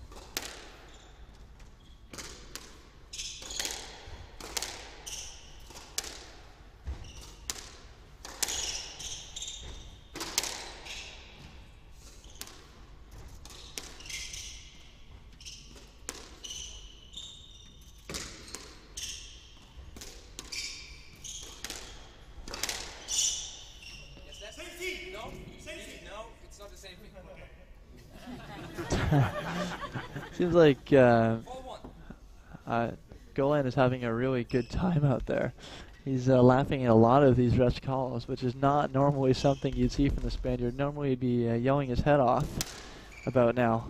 Speaker 2: Seems like Golan is having a really good time out there. He's laughing at a lot of these rush calls, which is not normally something you'd see from the Spaniard. Normally he'd be yelling his head off about now.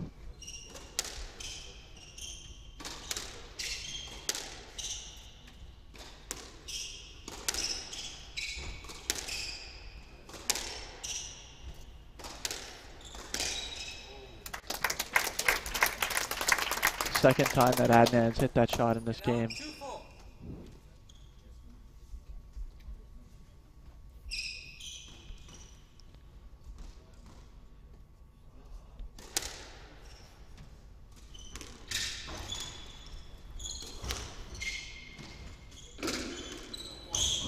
Speaker 2: Second time that Adnan's hit that shot in this game.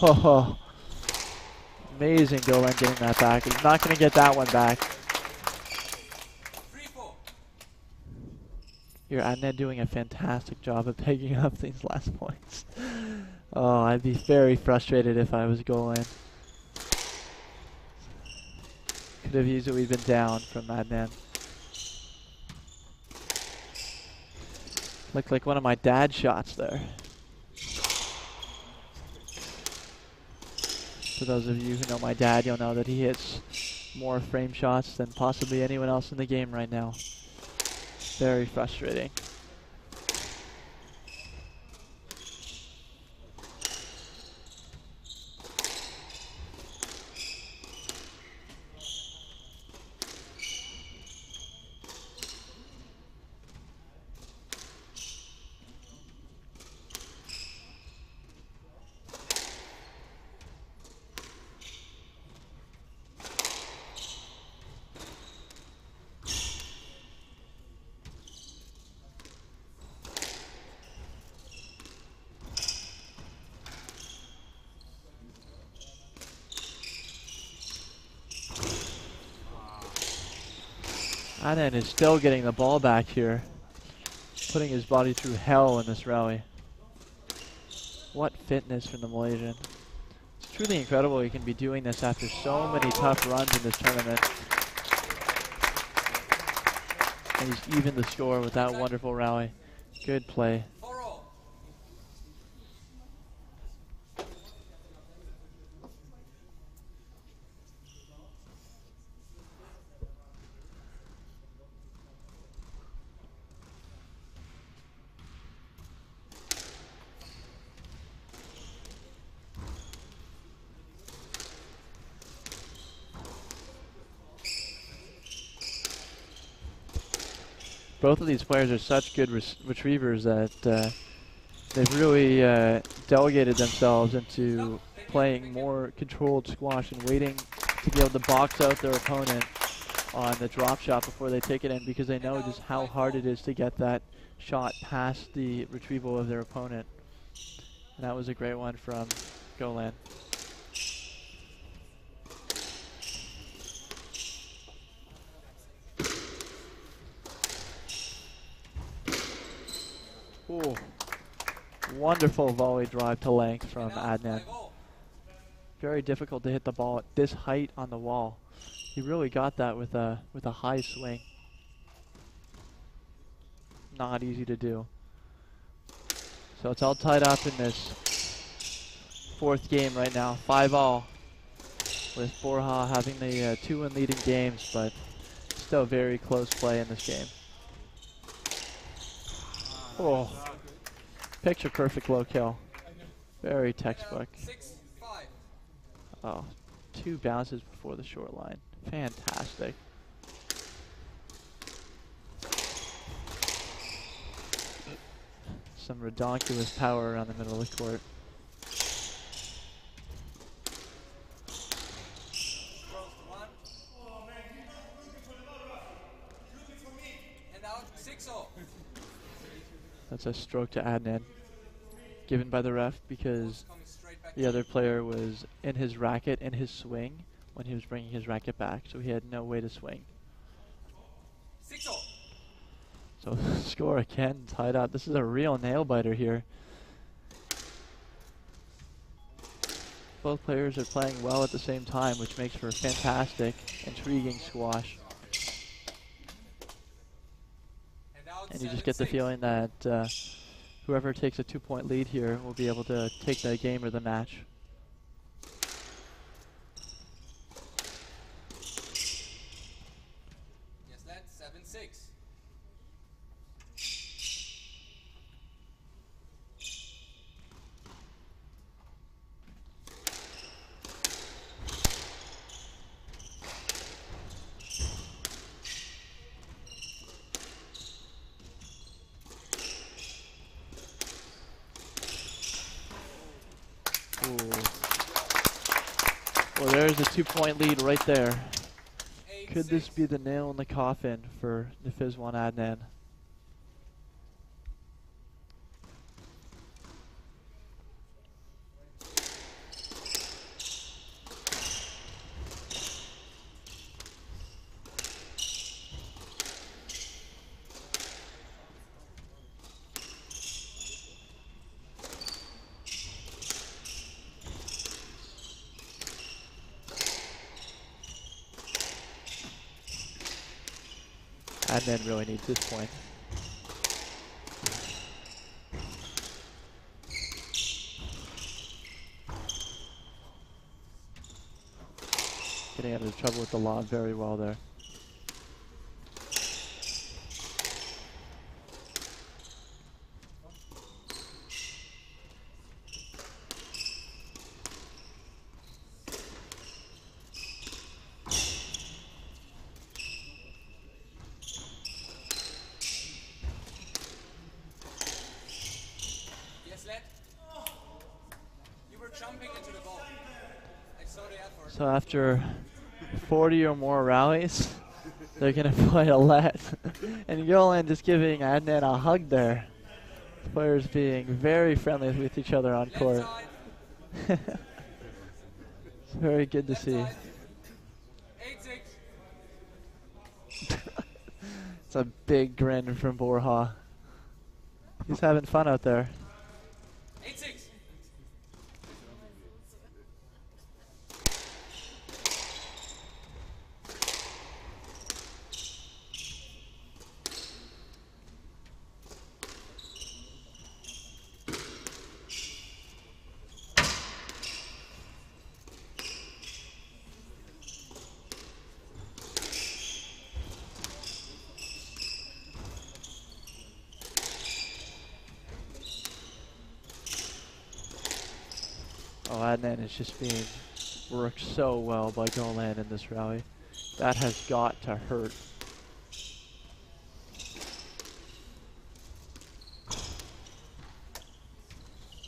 Speaker 2: Oh, amazing Golan getting that back. He's not going to get that one back. Here, Adnan doing a fantastic job of picking up these last points. Oh, I'd be very frustrated if I was Golan. Could have easily been down from Adnan. Looked like one of my dad's shots there. For those of you who know my dad, you'll know that he hits more frame shots than possibly anyone else in the game right now. Very frustrating. Adnan is still getting the ball back here, putting his body through hell in this rally. What fitness from the Malaysian. It's truly incredible he can be doing this after so many tough runs in this tournament. And he's evened the score with that wonderful rally. Good play. Both of these players are such good retrievers that they've really delegated themselves into playing more controlled squash and waiting to be able to box out their opponent on the drop shot before they take it in, because they know just how hard it is to get that shot past the retrieval of their opponent. And that was a great one from Golan. Ooh. Wonderful volley drive to length from Adnan. Very difficult to hit the ball at this height on the wall. He really got that with a high swing. Not easy to do. So it's all tied up in this fourth game right now, 5-all, with Borja having the 2-1 leading games, but still very close play in this game. Oh, picture perfect low kill. Very textbook.
Speaker 3: 6-5.
Speaker 2: Oh, 2 bounces before the short line. Fantastic. Some redonkulous power around the middle of the court.
Speaker 3: And out 6-0.
Speaker 2: That's a stroke to Adnan, given by the ref because the other player was in his racket, in his swing, when he was bringing his racket back, so he had no way to swing.
Speaker 3: 6-0.
Speaker 2: So score again, tied up. This is a real nail-biter here. Both players are playing well at the same time, which makes for a fantastic, intriguing squash. And you just get the feeling that whoever takes a 2-point lead here will be able to take the game or the match.
Speaker 3: Yes, that's 7-6.
Speaker 2: Ooh. Well, there's a 2-point lead right there. Could this be the nail in the coffin for Nafizwan Adnan? Adnan really needs this point. Getting out of trouble with the lob very well there.
Speaker 3: You were jumping into the ball. I saw the effort.
Speaker 2: So after 40 or more rallies, they're going to play a let. And Golan just giving Adnan a hug there. Players being very friendly with each other on court. It's very good to see.
Speaker 3: 8-6.
Speaker 2: It's a big grin from Borja. He's having fun out there.
Speaker 3: 8-6.
Speaker 2: Oh, Adnan is just being worked so well by Golan in this rally. That has got to hurt.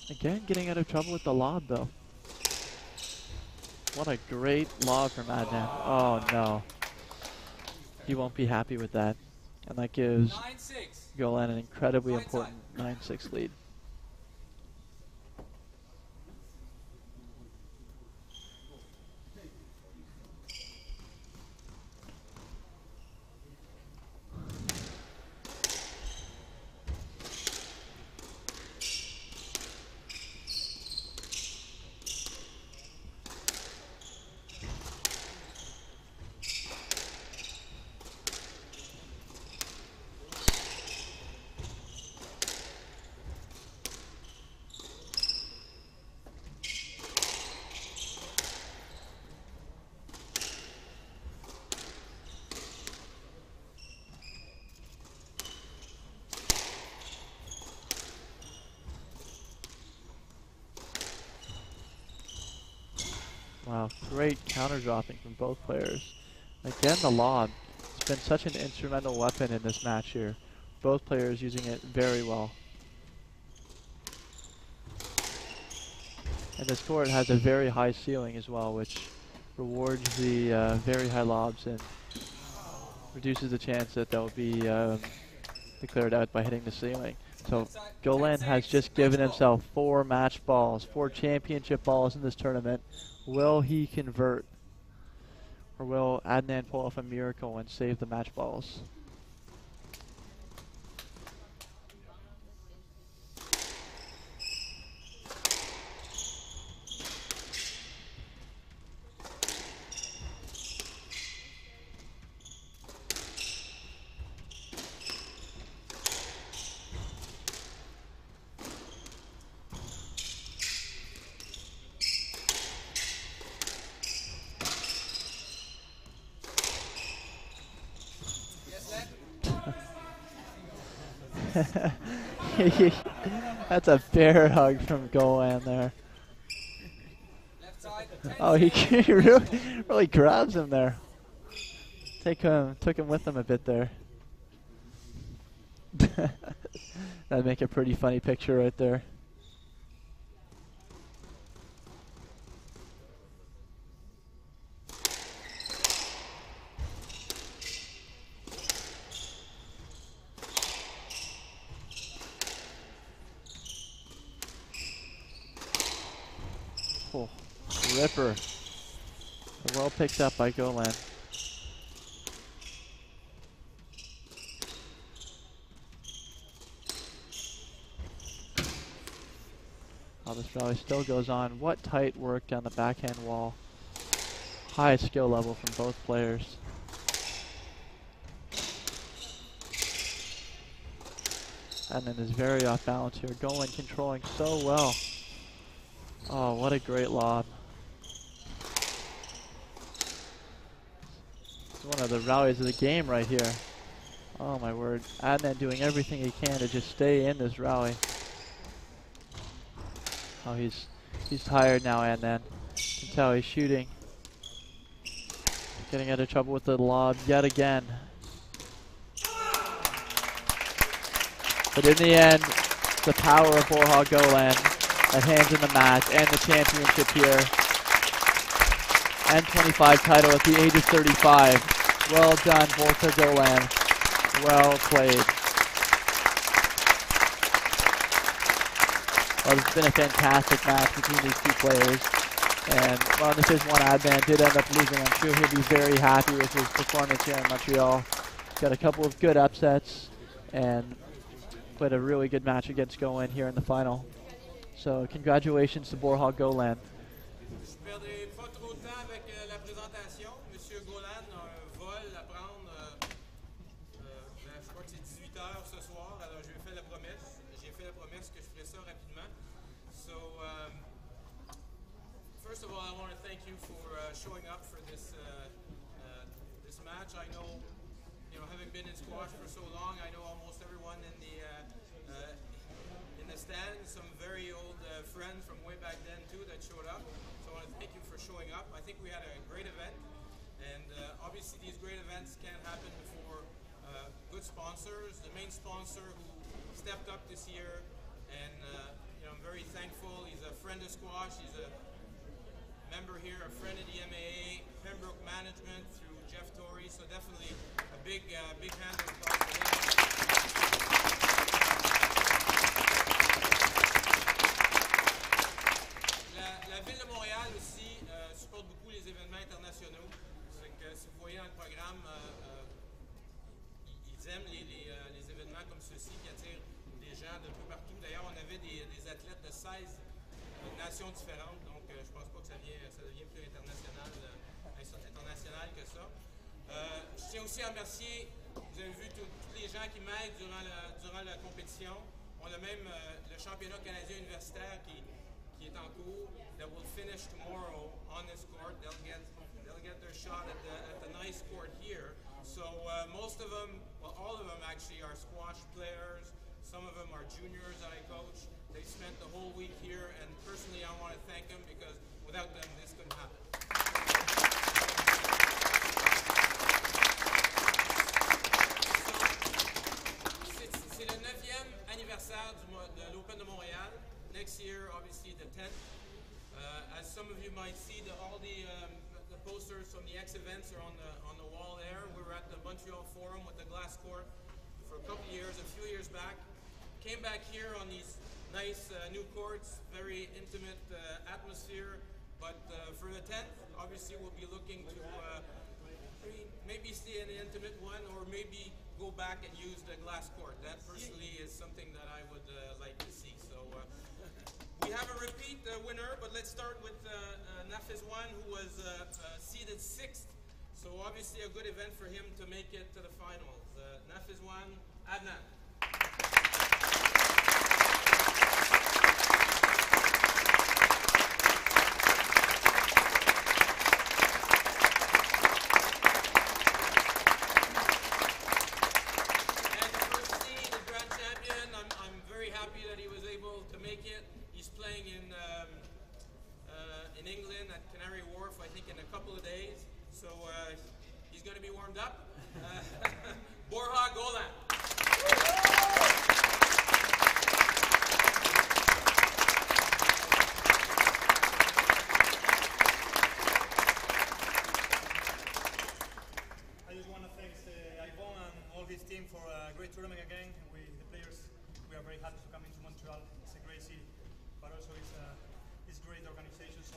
Speaker 2: Again, getting out of trouble with the lob, though. What a great lob from Adnan. Oh, no. he won't be happy with that. And that gives
Speaker 3: 9-6.
Speaker 2: Golan an incredibly
Speaker 3: Right
Speaker 2: important 9-6 lead. Wow, great counter dropping from both players. Again, the lob. It's been such an instrumental weapon in this match here. Both players using it very well. And this court has a very high ceiling as well, which rewards the very high lobs and reduces the chance that they'll be declared out by hitting the ceiling. So Golan has just given himself 4 match balls, 4 championship balls in this tournament. Will he convert? Or will Adnan pull off a miracle and save the match balls? That's a bear hug from Golan there.
Speaker 3: Left side.
Speaker 2: Oh, he really grabs him there. Took him with him a bit there. That'd make a pretty funny picture right there. Oh, ripper. Well picked up by Golan. Oh, this rally still goes on. What tight work down the backhand wall. High skill level from both players. And then is very off balance here. Golan controlling so well. Oh, what a great lob. It's one of the rallies of the game right here. Oh my word. Adnan doing everything he can to just stay in this rally. Oh, he's tired now, Adnan. You can tell he's shooting. Getting out of trouble with the lob yet again. But in the end, the power of Borja Golan at hands in the match and the championship here. And 25 title at the age of 35. Well done, Borja Golan. Well played. Well, it's been a fantastic match between these two players. And while this is one Adnan did end up losing, I'm sure he'll be very happy with his performance here in Montreal. Got a couple of good upsets and played a really good match against Golan here in the final. So congratulations to Borja Golan.
Speaker 1: Je ne perdrai pas trop de temps avec la présentation. Monsieur Golan a un vol à prendre, je crois que c'est 18h ce soir, alors je lui ai fait la promesse. J'ai fait la promesse que je ferai ça rapidement. So, first of all, I want to thank you for showing up for this this match. I know, having been in squash for so long, I know almost everyone in the stand, some very old friends from way back then too that showed up. So I want to thank you for showing up. I think we had a great event, and obviously these great events can't happen before good sponsors. The main sponsor who stepped up this year, and I'm very thankful. He's a friend of squash. He's a member here, a friend of the MAA, Pembroke Management through Jeff Torrey. So definitely a big hand of applause for him. La ville de Montréal aussi supporte beaucoup les événements internationaux. C'est que si vous voyez dans le programme, ils aiment les événements comme ceux-ci qui attirent des gens de peu partout. D'ailleurs, on avait des athlètes de 16 nations différentes, donc je pense pas que ça devient plus international que ça. Je tiens aussi à remercier, vous avez vu tous les gens qui m'aident durant la compétition. On a même le championnat canadien universitaire qui est en cours, that will finish tomorrow on this court. They'll get their shot at the nice court here. So most of them, well, all of them actually are squash players. Some of them are juniors that I coach. They spent the whole week here, and personally I want to thank them because without them this couldn't happen. C'est le 9e anniversaire de l'Open de Montréal. Next year, obviously, the 10th. As some of you might see, all the posters from the X events are on the wall there. We were at the Montreal Forum with the glass court for a couple of years, a few years back. Came back here on these nice new courts, very intimate atmosphere. But for the 10th, obviously, we'll be looking to maybe stay in the intimate one, or maybe go back and use the glass court. That personally is something that I would like to see. So we have a repeat winner, but let's start with Nafizwan, who was seeded 6th. So obviously a good event for him to make it to the finals. Nafizwan, Adnan. England at Canary Wharf, I think, in a couple of days. So he's going to be warmed up. Borja Golan.
Speaker 5: I just want to thank Yvonne and all his team for a great tournament again. The players, we are very happy to come into Montreal. It's a great city, but also it's great organization, so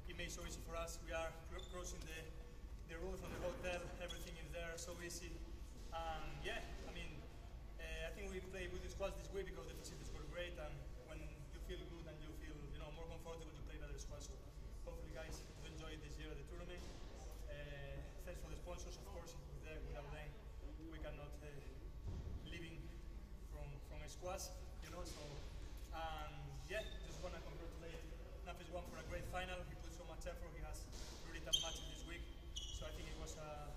Speaker 5: it makes it so easy for us. We are crossing the road from the hotel, everything is there, so easy. Yeah, I mean, I think we play with the squads this week because the facilities were great, and when you feel good and you feel more comfortable, you play better squads. So hopefully, guys, you enjoy this year the tournament. Thanks for the sponsors, of course. Without them, we cannot living from a squash, So yeah, just want to congratulate Nafizwan for a great final. He put so much effort. He has really tough matches this week. So I think it was a